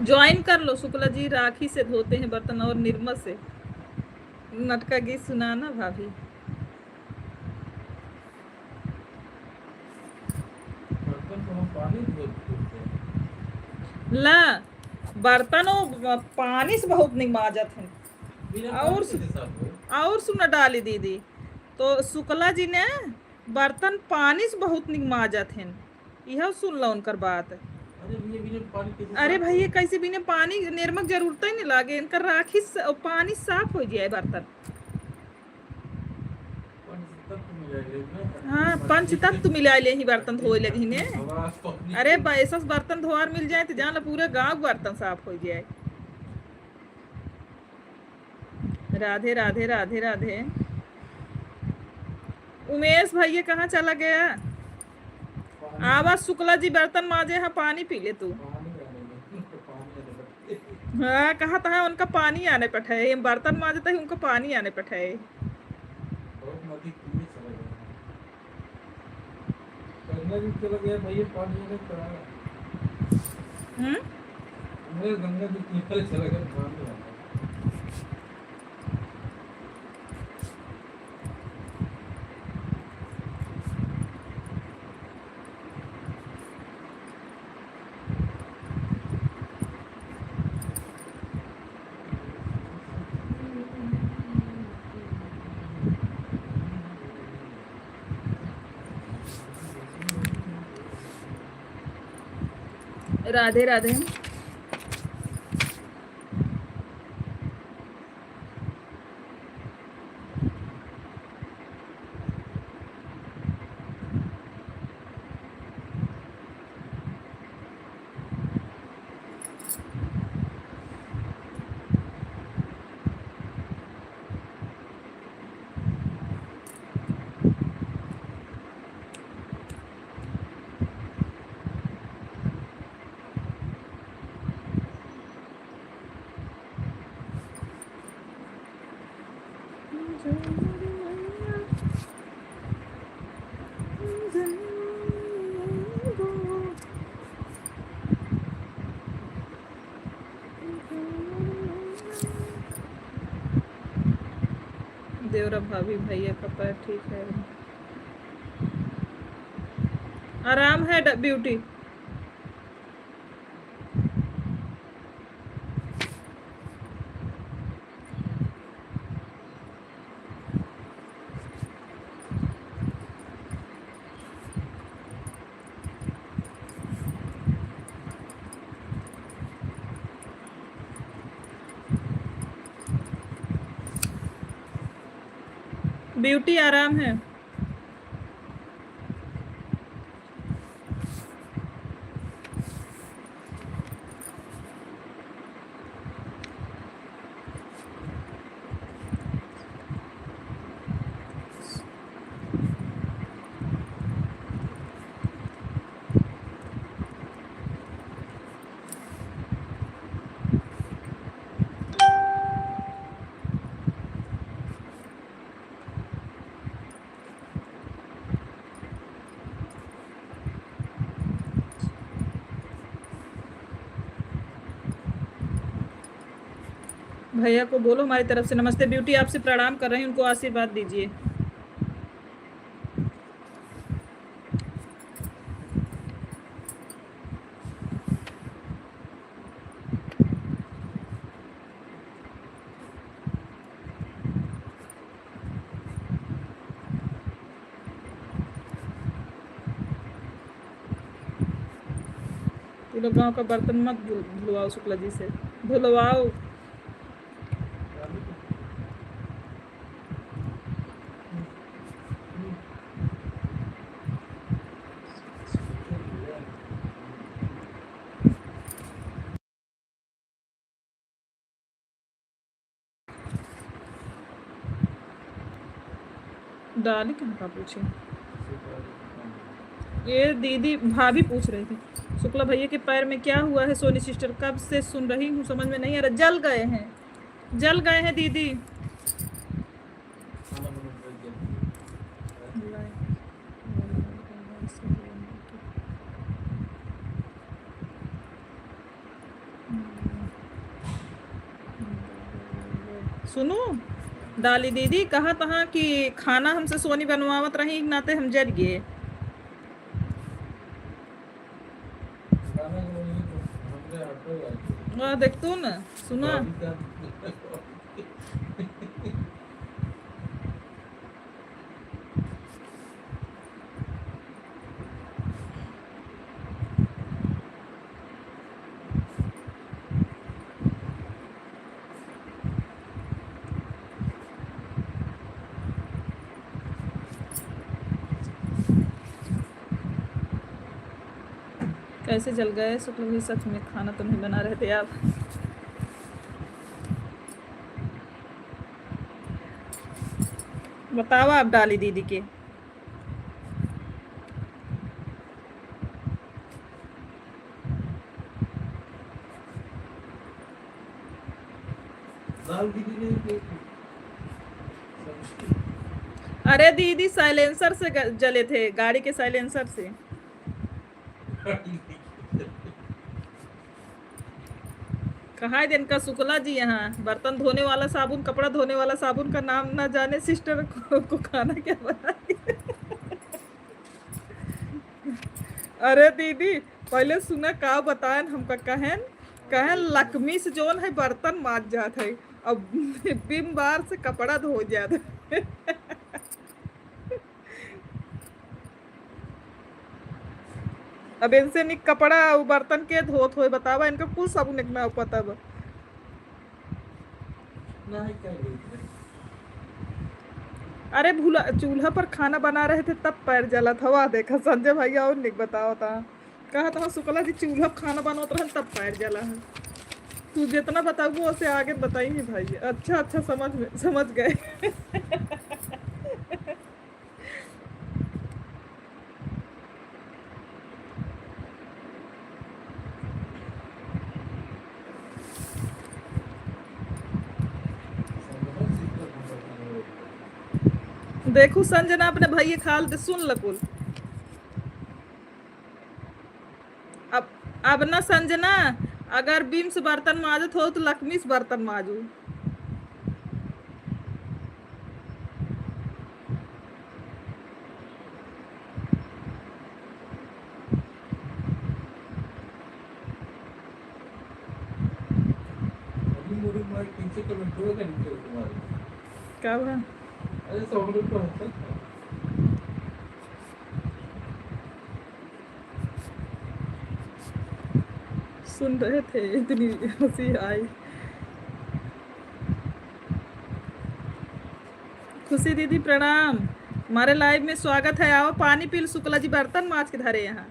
ज्वाइन कर लो शुक्ला जी राखी से धोते हैं बर्तन और निर्मा से नटका गीत सुनाना भाभी। ला बर्तन पानी से बहुत नहीं माजत है और सुना डाली दीदी तो शुक्ला जी ने बर्तन पानी से बहुत नहीं माजत है यह सुन लो उनकर बात। अरे भैया कैसे बिना पानी निर्मक जरूरत ही नहीं लागे इनका राखी पानी साफ हो जाए बर्तन। हाँ पंच तत्व मिला ले ही बर्तन धोए लगे ने। अरे ऐसा बर्तन धोआर मिल जाए तो जान पूरे गांव बर्तन साफ हो जाए। राधे राधे राधे राधे। उमेश भैया कहाँ चला गया? पानी आवाज शुक्ला जी बर्तन माजे, हाँ पानी पी ले तू। पानी आने लगे, तो पानी आने लगे। हाँ कहा था उनका पानी आने पठे, बर्तन माजते ही उनका पानी आने पठे। बहुत नदी कितनी चला गया, गंगा जी चला गया भैया, पानी आने पड़ा। हम्म। मेरे गंगा जी किनारे चला गया, पानी आता। राधे राधे। देवरा भाभी भैया का पैर ठीक है, आराम है ब्यूटी। ब्यूटी आराम है। भैया को बोलो हमारी तरफ से नमस्ते। ब्यूटी आपसे प्रणाम कर रही हैं, उनको आशीर्वाद दीजिए। ये लोग गाँव का बर्तन मत धुलवाओ शुक्ला जी से, धुलवाओ। डाली कहाँ का पूछे, ये दीदी भाभी पूछ रहे थे शुक्ला भैया के पैर में क्या हुआ है। सोनी सिस्टर कब से सुन रही हूँ, समझ में नहीं आ रहा। जल गए हैं, जल गए हैं दीदी। सुनो डाली दीदी, कहा तहा कि खाना हमसे सोनी बनवावत रही, नाते हम जल गए। देख तू ना, सुना कैसे जल गए शुक्ला भाई, सच में खाना तो नहीं बना रहे थे आप। बताओ आप डाली दीदी के। दाल दीदी ने अरे दीदी साइलेंसर से जले थे, गाड़ी के साइलेंसर से। कहा है दिन का शुक्ला जी यहाँ बर्तन धोने वाला साबुन, कपड़ा धोने वाला साबुन का नाम ना जाने सिस्टर को खाना क्या बना दिया। अरे दीदी पहले सुना का बताएं हमका, कहन कहन लक्ष्मी से जोन है बर्तन माज जात है, अब बिम बार से कपड़ा धो जात है। अब इनसे निक कपड़ा और बर्तन के धोत हो बतावा, इनका कुल साबुन एक ना पता बा। नहीं कहीं अरे भूला चूल्हा पर खाना बना रहे थे तब पैर जला था, वाह देखा संजय भैया और निक बताओ था। कहा था शुक्ला जी चूल्हा पर खाना बनाते रहे तब पैर जला है। तू जितना बताऊ उसे आगे बताइए भाई। अच्छा अच्छा समझ गए। देखो संजना अपने भैया खाल दे सुन लकुल। अब ना संजना अगर बीम से बर्तन माजत हो तो लक्ष्मी से बर्तन माजू। क्या हुआ? अरे 100 रुपये होता था। सुन रहे थे इतनी हंसी आई। खुशी दीदी प्रणाम, हमारे लाइव में स्वागत है। आओ पानी पी। शुक्ला जी बर्तन माज के धरे यहाँ।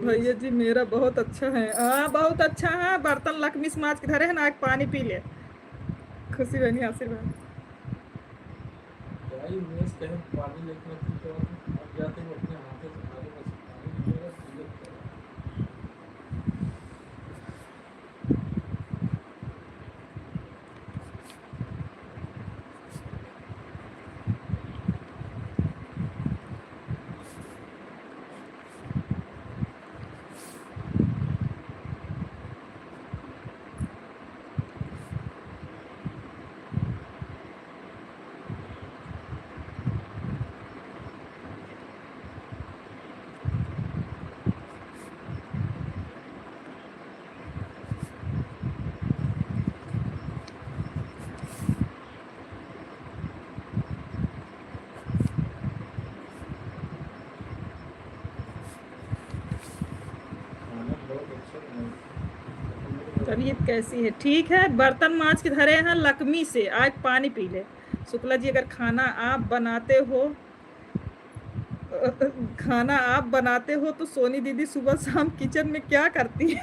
भैया जी मेरा बहुत अच्छा है। हाँ बहुत अच्छा है, बर्तन लक्ष्मी से माज के धरे है ना, एक पानी पी ले। खुशी बनी आशीर्वाद। भाई मैं कहीं पानी लेकर तो अब जाते हैं अपने हाथों से पानी लेगा पीले तबीयत कैसी है? ठीक है। बर्तन माज के धरे हैं लक्ष्मी से, आज पानी पी ले। शुक्ला जी अगर खाना आप बनाते हो तो सोनी दीदी सुबह शाम किचन में क्या करती है?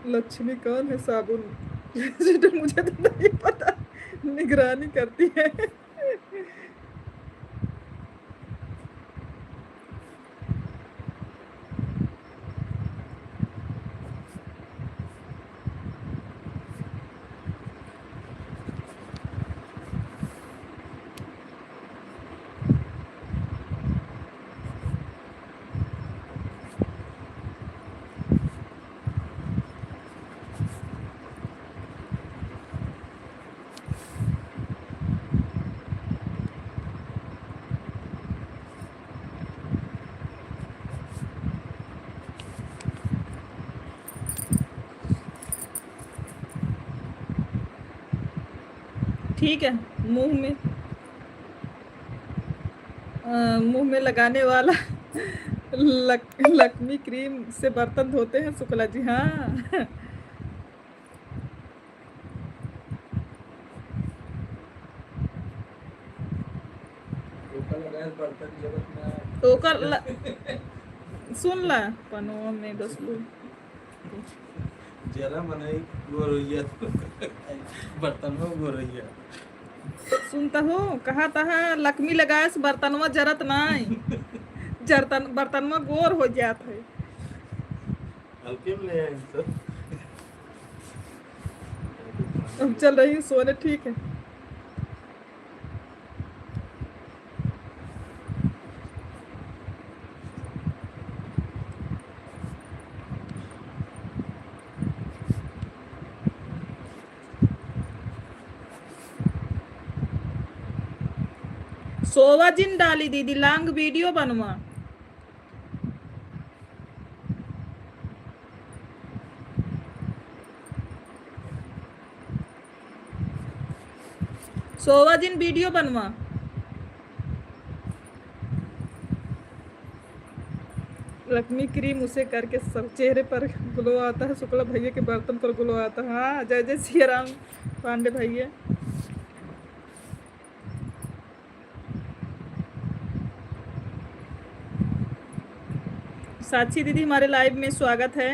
लक्ष्मी कौन है साबुन? मुझे तो नहीं पता, निगरानी करती है। ठीक है। मुंह में लगाने वाला लक्ष्मी क्रीम से बर्तन धोते हैं शुक्ला जी। हाँ तो सुन ला पनो में दसलू जरा मनाई गोरैया बर्तन में गोरैया सुनता हूँ कहा तहा लक्ष्मी लगाए से बर्तनवा जरत नहीं बर्तनवा गोर हो जात है। हल्के में ले आए सर। अब चल रही हूँ सोने, ठीक है। सोवा जिन डाली दीदी लॉन्ग वीडियो बनवा। सोवा जिन वीडियो बनवा। लक्ष्मी क्रीम उसे करके सब चेहरे पर ग्लो आता है, शुक्ला भैया के बर्तन पर ग्लो आता है। हाँ जय जय सिया राम पांडे भैया। साक्षी दीदी हमारे लाइव में स्वागत है।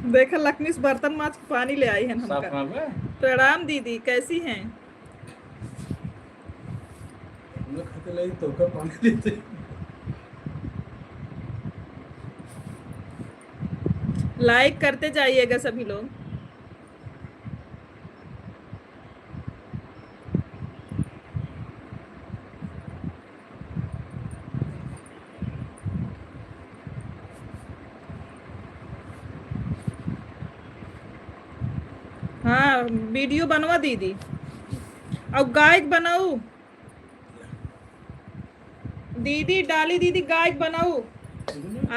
देखा लक्ष्मी से बर्तन माज के पानी ले आई है हमका। प्रणाम दीदी, कैसी हैं? खाते लगी तो का पानी लेते। लाइक करते जाइएगा सभी लोग। हाँ वीडियो बनवा दीदी, अब गायक बनाऊ दीदी, डाली दीदी गायक बनाऊ,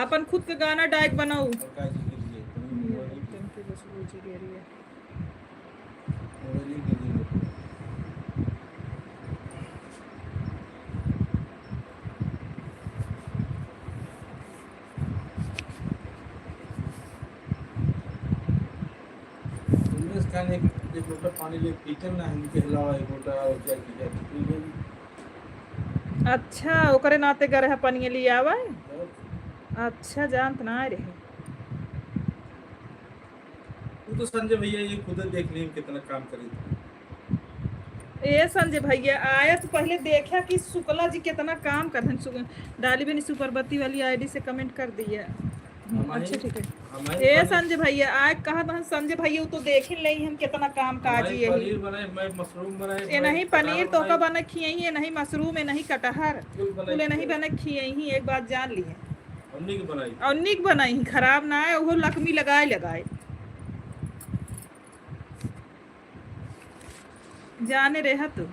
अपन खुद का गाना डायक बनाऊ। एक लोटा पानी ले पीकर ना हिंदी के अलावा एक लोटा और क्या किया। अच्छा ओकरे नाते गरे पनिया लिया आवा। अच्छा जानत ना रहे। तू तो संजय भैया ये खुद देख ली कितना काम करी। ये संजय भैया आया तो पहले देखा कि शुक्ला जी कितना काम कर रहे हैं। डाली बनी सुपरबत्ती वाली आईडी से कमेंट कर दिया। अच्छा ठीक है। ये संजय भैया आए कहा था संजय भैया तो देख ही नहीं हम कितना काम काज ये पनीर बनाए, मैं मशरूम बनाए, ये नहीं पनीर तो का बना खियाई है, नहीं मशरूम है, नहीं कटहर तुले नहीं बना खियाई ही। एक बात जान ली है अन्निक बनाई खराब ना है वो लक्ष्मी लगाए जाने रहा तू।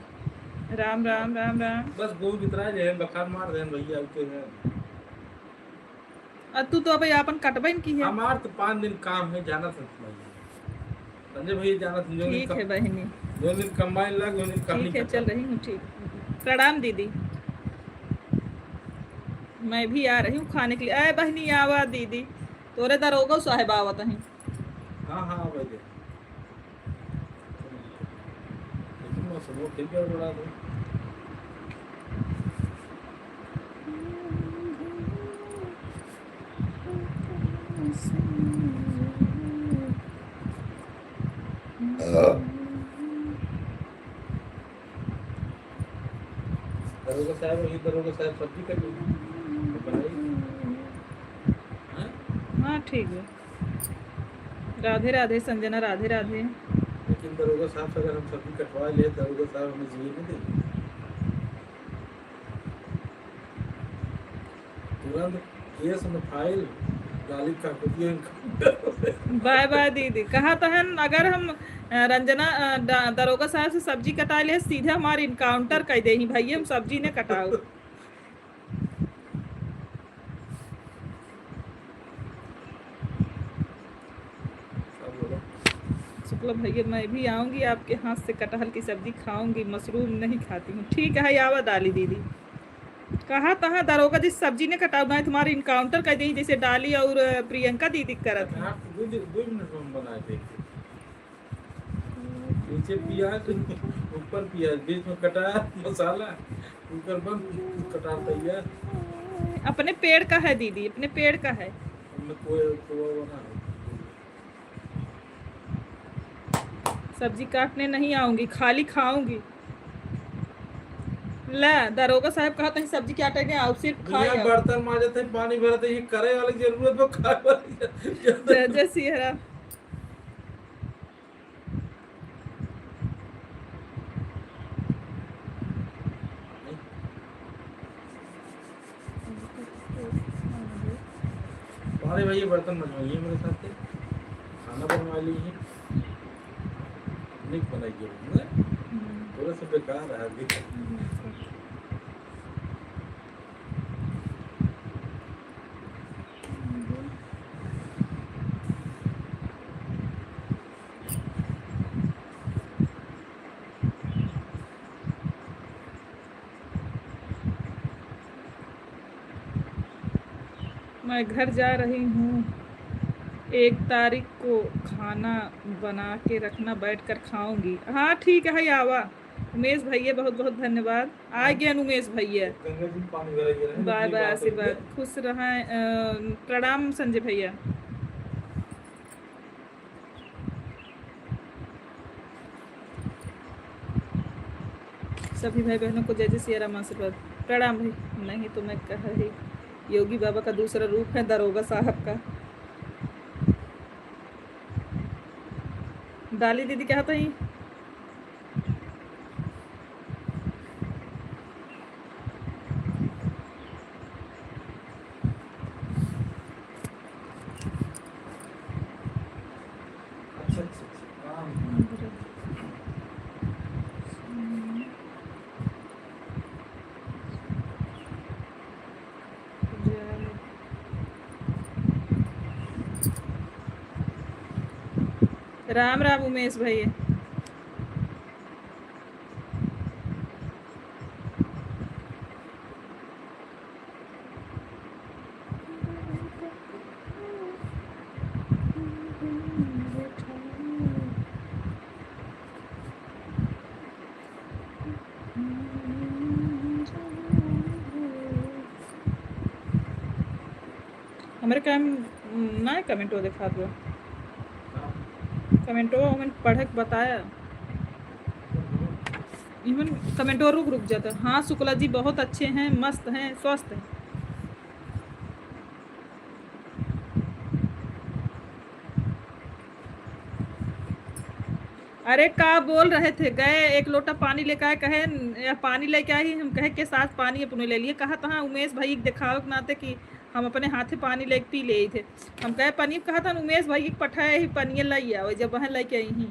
राम राम राम राम। बस गो कितना है बखार मार रहे हैं भैया के हैं। तू तो अबे अपन कटबन की है। हमार तो 5 दिन काम है जाना था संजय भैया जाना था। ठीक है बहनी, 2 दिन कंबाइन लग 2 दिन कहानी ठीक है चल रही हूँ। ठीक प्रणाम दीदी, मैं भी आ रही हूँ खाने के लिए। अरे बहनी आवा दीदी तोरे दरोगा साहेब आवत हैं। हाँ हाँ भाई दे लेकिन मैं सुनो ठीक है बड़ा दो दरोगा साहब सब्जी कर हाँ ठीक है। राधे राधे संजना, राधे राधे। लेकिन दरोगा साहब से अगर हम सब्जी कटवा ले दरोगा साहब हमें जीवन नहीं देंगे तुरंत। ये समय फाइल गाली का बाय बाय दीदी। कहा था अगर हम रंजना दरोगा साहब से सब्जी कटा ले सीधे हमारे इनकाउंटर कर दे भैया हम सब्जी ने कटाओ। शुक्ला भैया मैं भी आऊंगी आपके हाथ से कटहल की सब्जी खाऊंगी, मशरूम नहीं खाती हूँ। ठीक है आवा डाली दीदी। कहा तहा दरोगा जिस सब्जी ने कटा मैं तुम्हारे इनकाउंटर कर दी जैसे डाली और प्रियंका दीदी करत है। 2 मिनट में बनाए थे। नीचे प्याज ऊपर प्याज बीच में कटा मसाला स्पीकर बंद, कटार तैयार। अपने पेड़ का है दीदी, अपने पेड़ का है। हमने कोई बना है। सब्जी काटने नहीं आऊंगी, खाली खाऊंगी। ला दरोगा साहब कहा था सब्जी काटेंगे, आप सिर्फ खाए यहाँ आओ। बर्तन माजे थे, पानी भरे थे, ये करे वाली जरूरत वो खाए वाली जय जय सिया राम। अरे भाई ये बर्तन बनवाइए मेरे साथ से, खाना बनवा लीजिए, नहीं बनाइए, थोड़ा सा बेकार है अभी। मैं घर जा रही हूँ, 1 तारीख को खाना बना के रखना, बैठ कर खाऊंगी। हाँ ठीक है आवा। उमेश भैया बहुत बहुत धन्यवाद। आ गया उमेश भैया। गंगा जी पानी भराइए रहे, बाय इतनी बाय, बात आशीर्वाद, होती है। खुश रहें। प्रणाम संजय भैया। सभी भाई बहनों को जय जय सिया राम, आशीर्वाद, प्रणाम भाई। नहीं तो मैं कह रही, योगी बाबा का दूसरा रूप है दरोगा साहब का। डाली दीदी क्या था ही। अच्छा अच्छा अच्छा, हाँ। राम राम उमेश भैया। हमारे काम ना कमेंट हो देखा दो, कमेंटो मैंने पढ़ के बताया। इवन कमेंटो रुक रुक जाता। हाँ शुक्ला जी बहुत अच्छे हैं, मस्त हैं, स्वस्थ हैं। अरे का बोल रहे थे, गए 1 लोटा पानी लेकर आए, कहे या पानी लेके आई, हम कहे के साथ पानी अपने ले लिए। कहा था उमेश भाई दिखाओ के नाते कि हम अपने हाथे पानी लेके पी ले थे। हम कहे पनीर, कहा था उमेश भाई की पठाए ही पनीर लाई आओ, जब वहाँ लेके आई ही।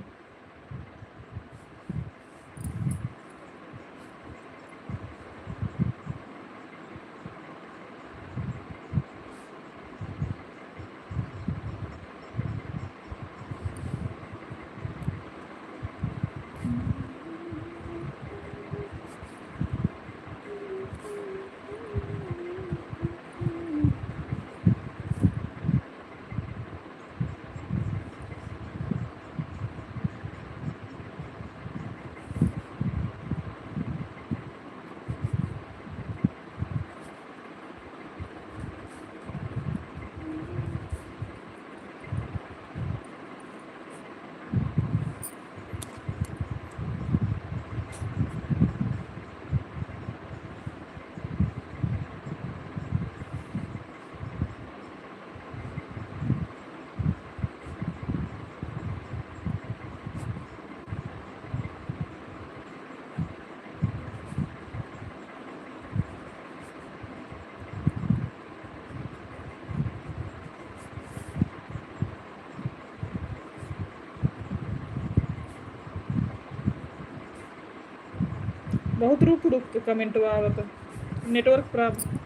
बहुत रुक रुक के कमेंट आवत, नेटवर्क प्रॉब्लम।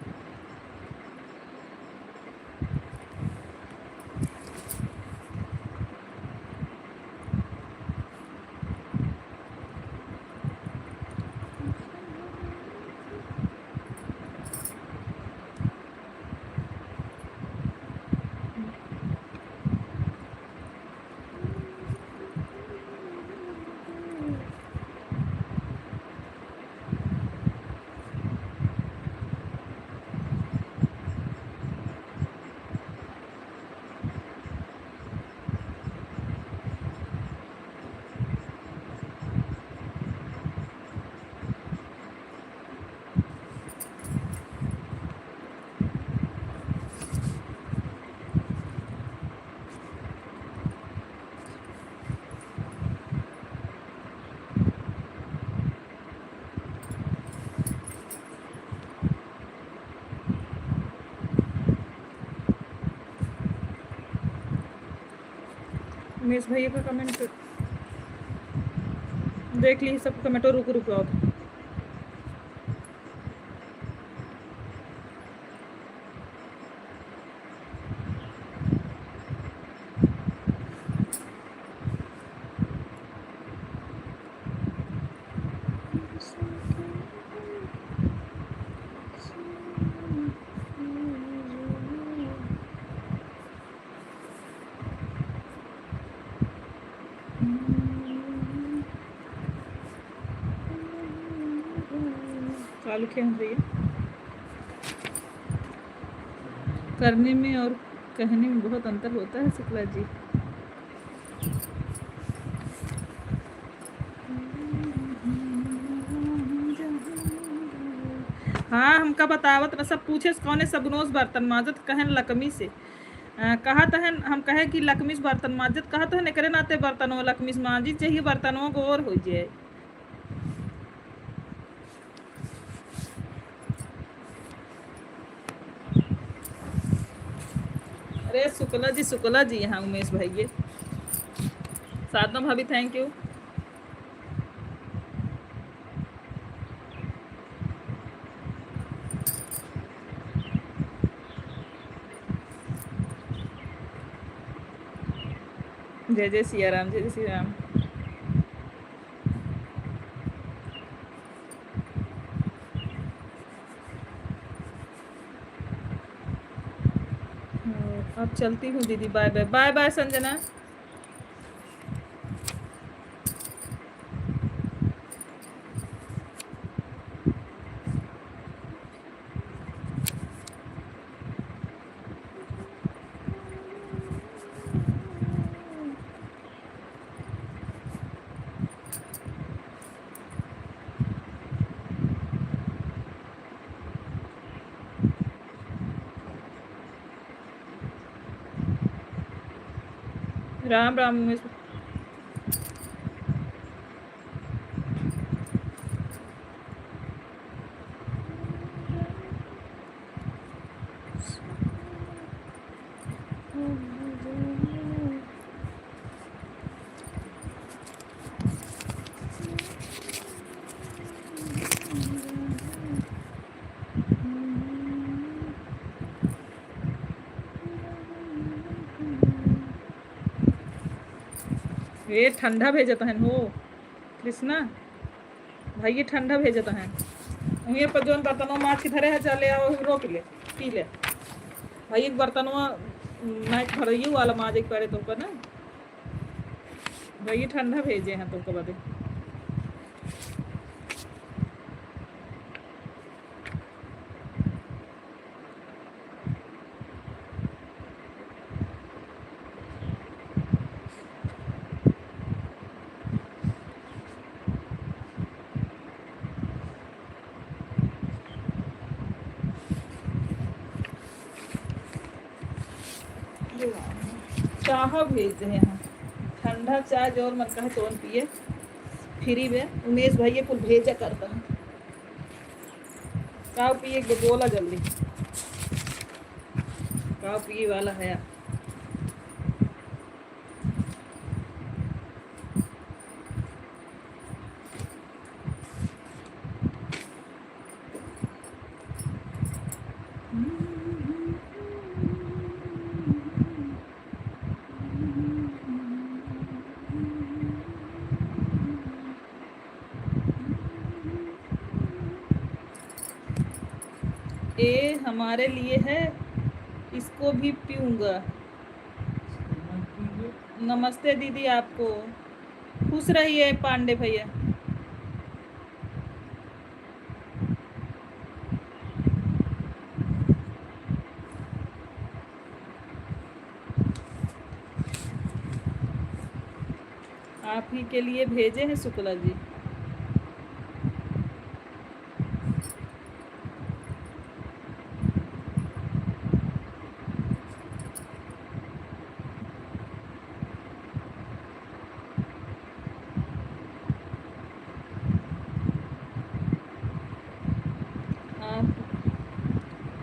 उमेश भैया का कमेंट देख ली सब कमेंट। और रुक रुक आओ। चालू किया भैया। करने में और कहने में बहुत अंतर होता है शुक्ला जी। हाँ हमका बतावत न सब पूछे कौन सबनोज बर्तन माजत कहन लकमी से कहा तहन हम कहे कि लकमीस बर्तन माजत कहा तहन एकरे नाते बर्तनों लकमीस माजी चाहिए बर्तनों को और हो जाए। अरे शुक्ला जी यहाँ उमेश भाई साधना भाभी थैंक यू। जय जय सिया राम जय जय श्री राम। अब चलती हूँ दीदी bye bye bye bye Sanjana. Ram Ram Umesh. ये ठंडा भेजता है हो कृष्णा भाई ये ठंडा भेजता है वहीं पर जो बर्तनों माछ की धरे है चले आओ रोक ले पी ले भाई एक बर्तनों मैच भरिए वाला माज एक पड़े तुमको ना भाई ये ठंडा भेजे हैं तुमको बदे। चाह भेजते हैं यहाँ ठंडा चाय जो और मन कहे तो पिए फ्री में उमेश भैया कुल भेजा करता है काव पिए बोला जल्दी काव पिए वाला है। ये हमारे लिए है इसको भी पीऊंगा। नमस्ते दीदी आपको खुश रहिए पांडे भैया। आप ही के लिए भेजे हैं शुक्ला जी।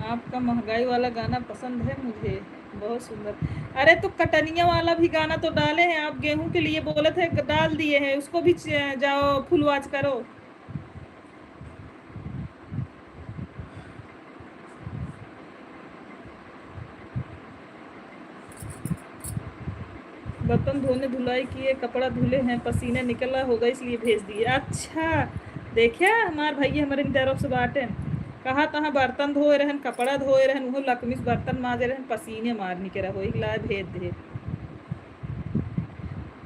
आपका महंगाई वाला गाना पसंद है मुझे। बहुत सुंदर। अरे तो कटनिया वाला भी गाना तो डाले हैं आप, गेहूं के लिए बोले थे डाल दिए हैं, उसको भी जाओ फुल वॉच करो। बर्तन धोने धुलाई किए, कपड़ा धुले हैं, पसीने निकला होगा इसलिए भेज दिए। अच्छा देखिए हमार भैया हमारे तरफ से बाटे, कहा तहाँ बर्तन धोए रहन, कपड़ा धोए रहन, वो लकमिस बर्तन माजे रहन, पसीने मारने के रहो लाए भेज दे।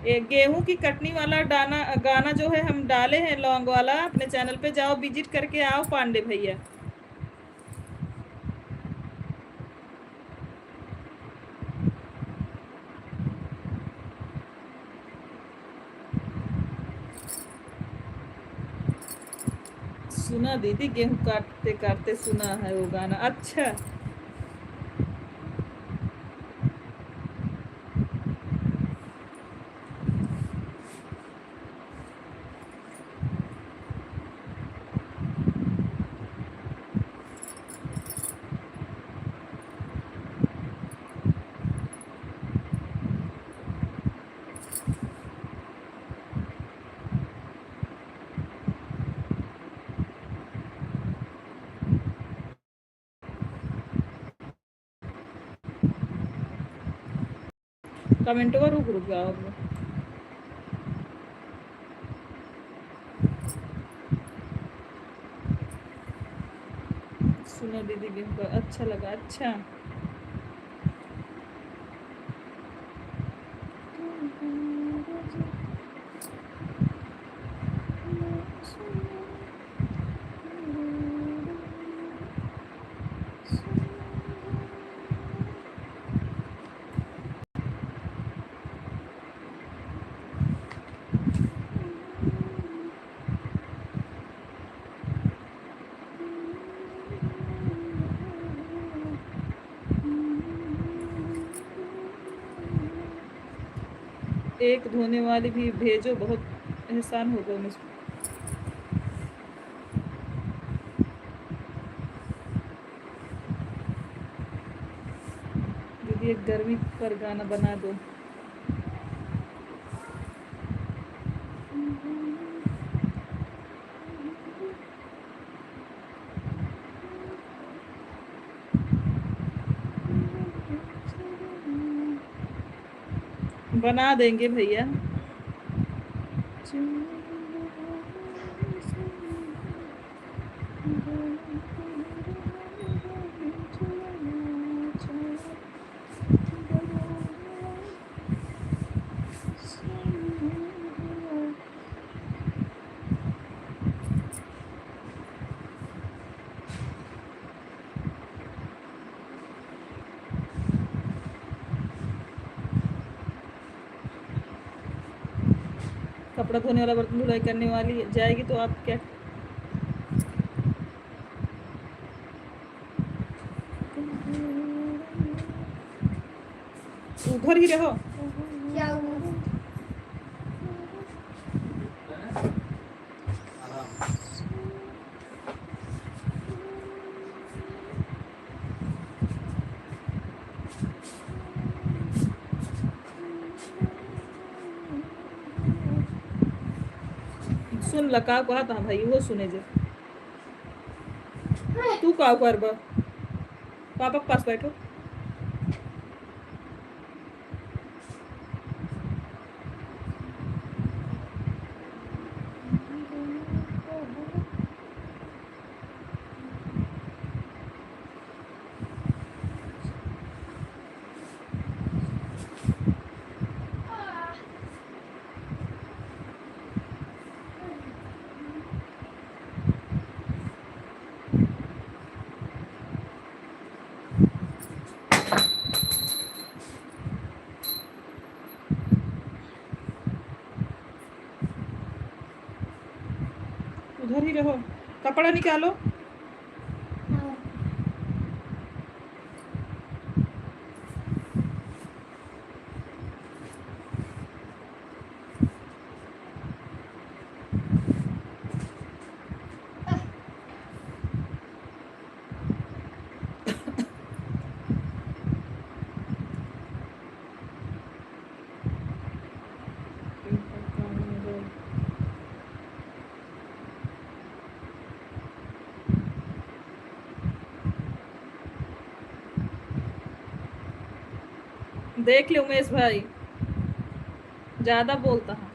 एक गेहूं की कटनी वाला गाना जो है हम डाले हैं लौंग वाला, अपने चैनल पे जाओ विजिट करके आओ पांडे भैया। सुना दीदी, गेहूं काटते काटते सुना है वो गाना। अच्छा कमेंट को रुक रुक जाओ। सुना दीदी गेहूं का अच्छा लगा। अच्छा एक धोने वाली भी भेजो, बहुत एहसान होगा मुझ पर। दीदी एक गर्मी पर गाना बना दो। बना देंगे भैया। कपड़ा धोने वाला बर्तन धुलाई करने वाली जाएगी तो आप क्या उधर ही रहो। क्या हुआ? आराम। सुन लका कहा था भाई वो सुने जे तू का कर बा पापा के पास बैठो। उधर ही रहो, कपड़ा निकालो। देख लो उमेश भाई, ज्यादा बोलता है।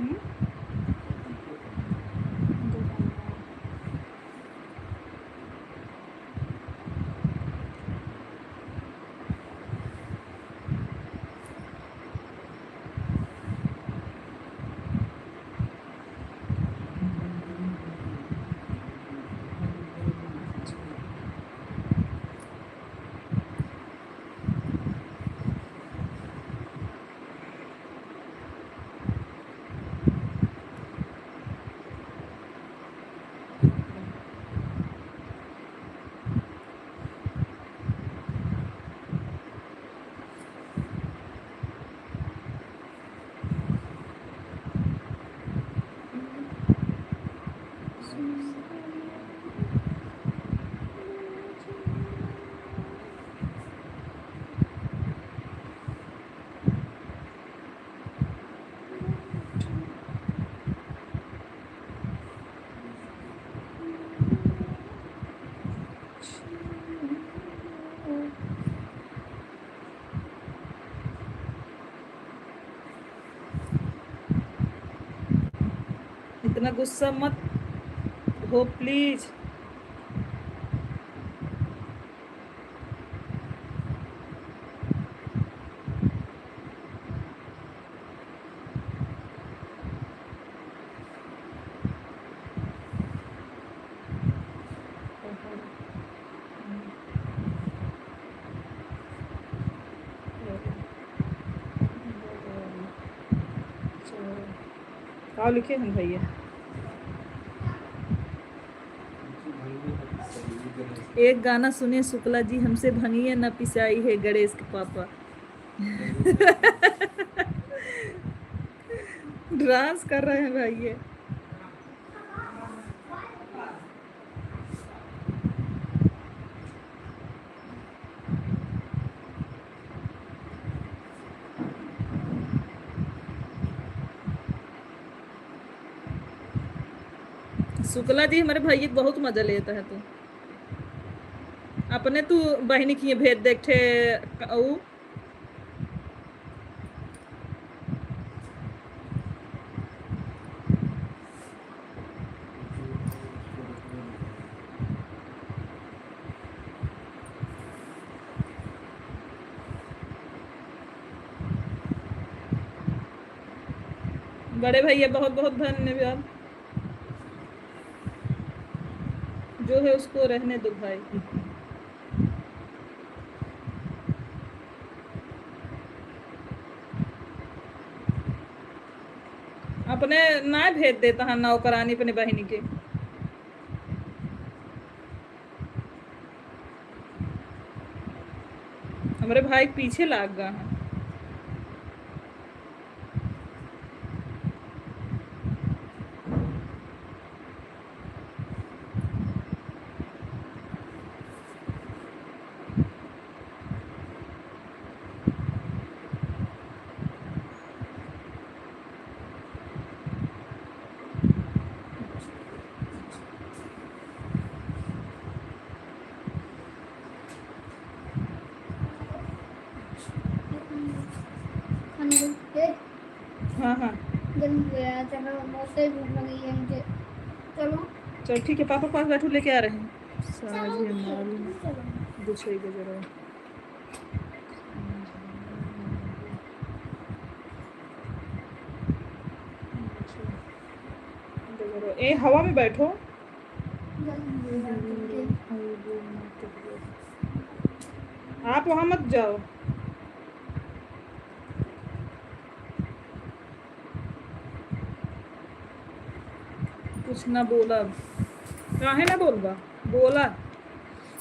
हम्म? इतना गुस्सा मत हो प्लीज। आओ लिखे हम भैया। एक गाना सुने शुक्ला जी, हमसे भंगिया न पिसाई है गणेश के पापा। डांस कर रहे हैं भाई ये। शुक्ला जी हमारे भाई को बहुत मजा लेता है। तू अपने तू बहनी की भेद देखे ऊ बड़े भैया बहुत बहुत धन्यवाद। जो है उसको रहने दो भाई। अपने ना भेज देता है नौकरानी अपने बहनी के। हमारे भाई पीछे लाग गया है। हाँ हाँ चलो बहुत ही भूख लगी है मुझे। चलो चल ठीक है, पापा पास बैठो, लेके आ रहे हैं। चलो साझे मालूम चलो। दूसरे के जरा ए हवा में बैठो। आप वहां मत जाओ। कुछ ना बोला, काहे ना बोलबा, बोला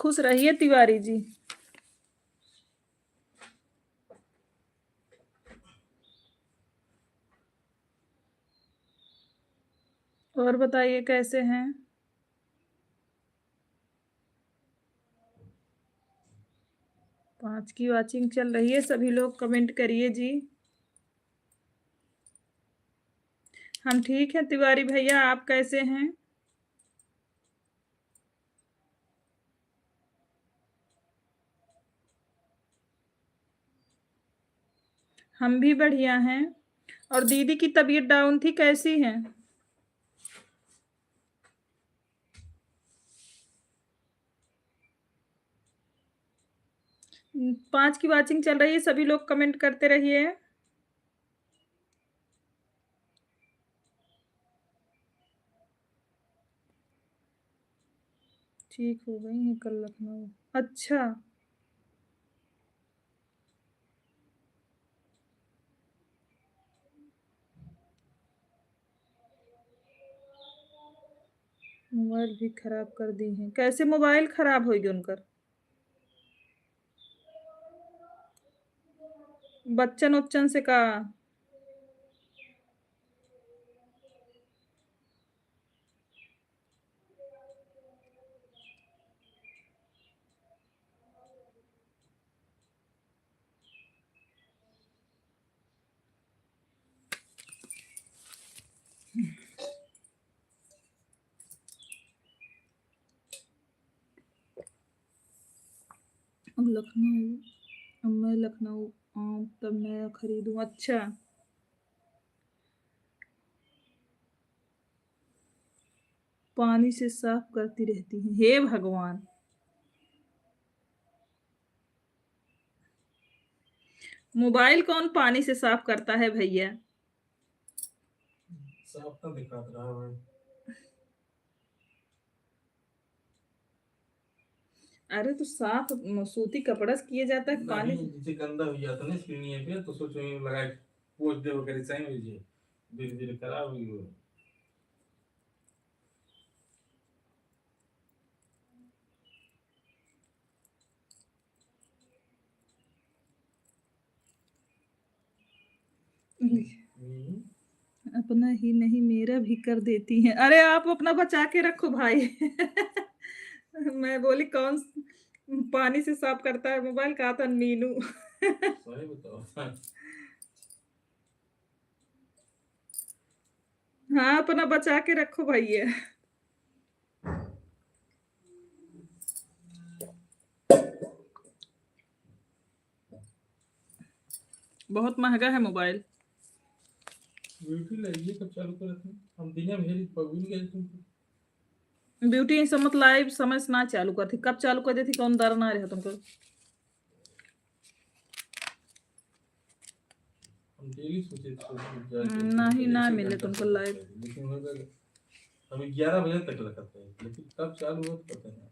खुश रहिए तिवारी जी। और बताइए कैसे हैं? पांच की वॉचिंग चल रही है, सभी लोग कमेंट करिए जी। हम ठीक हैं तिवारी भैया, आप कैसे हैं? हम भी बढ़िया हैं। और दीदी की तबीयत डाउन थी, कैसी है? पांच की वॉचिंग चल रही है, सभी लोग कमेंट करते रहिए। ठीक हो गई है कल लखनऊ? अच्छा। मोबाइल भी खराब कर दी है? कैसे मोबाइल खराब होगी उनकर? बच्चन उच्चन से का? अब लखनऊ, अब मैं लखनऊ आऊँ तब नया खरीदूं। अच्छा। पानी से साफ करती रहती है, हे भगवान। मोबाइल कौन पानी से साफ करता है भैया? साफ तो दिखा रहा है भाई। अरे तो साफ सूती कपड़ा से किया जाता है, पानी नहीं, जैसे गंदा हो जाता ना स्क्रीन ये पे, तो सोचो ये लगा के पोछ दे वगैरह सही हो जाए, धीरे धीरे खराब हुई हो। अपना ही नहीं मेरा भी कर देती हैं। अरे आप अपना बचा के रखो भाई। मैं बोली कौन पानी से साफ करता है मोबाइल, कहा था मीनू। सही बताओ। हाँ अपना बचा के रखो भैया। बहुत महंगा है मोबाइल। ब्यूटी लगी कब चालू करे थे हम? दिने भेज पगुल गए तुमको। ब्यूटी समझ लाइव समझ ना चालू कर थी, कब चालू कर दी थी? कौन डर ना रहा तुमको? हम डेली सोचे थे नहीं ना मिले तुमको लाइव। लेकिन हमें 11 बजे तक लगता है, लेकिन कब चालू हो तो पता नहीं।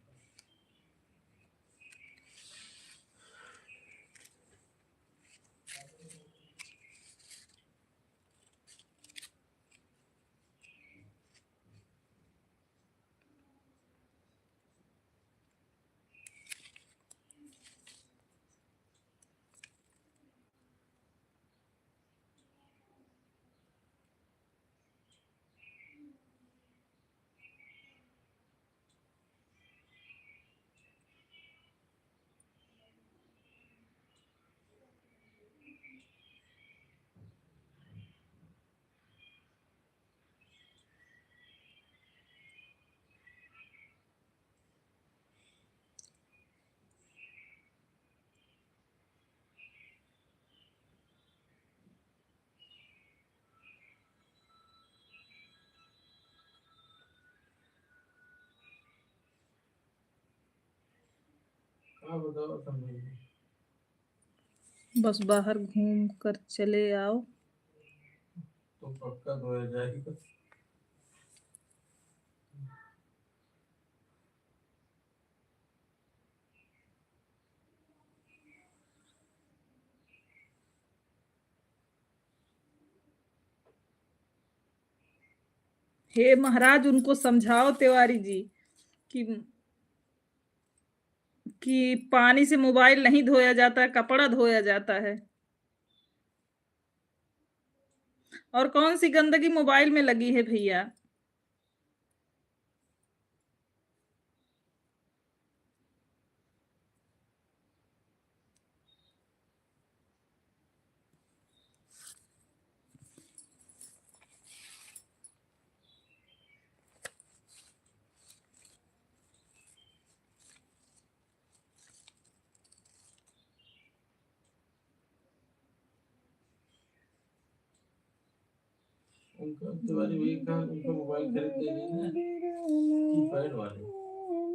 हाँ बताओ तुम। बस बाहर घूम कर चले आओ। तो पक्का धोया जाएगा। हे महाराज उनको समझाओ तिवारी जी कि कि पानी से मोबाइल नहीं धोया जाता है, कपड़ा धोया जाता है। और कौन सी गंदगी मोबाइल में लगी है भैया? उनका तिवारी भाई का उनका मोबाइल खरीद देंगे ना कीपैड वाले,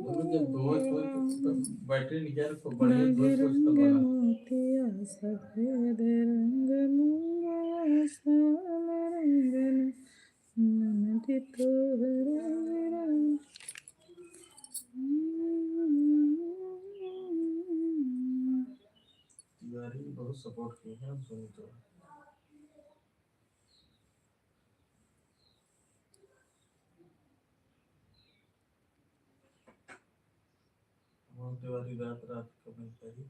दोनों जब धोए धोए तो बैटरी निकाल तो बढ़िया रंग धोए तो उसका रंग बना। मोतिया सफेद रंग मूंगा श्याम रंगन नदी तोहरे रंग। तिवारी बहुत सपोर्ट किए हैं सुनी तो। तिवारी रात रात कमेंट करी।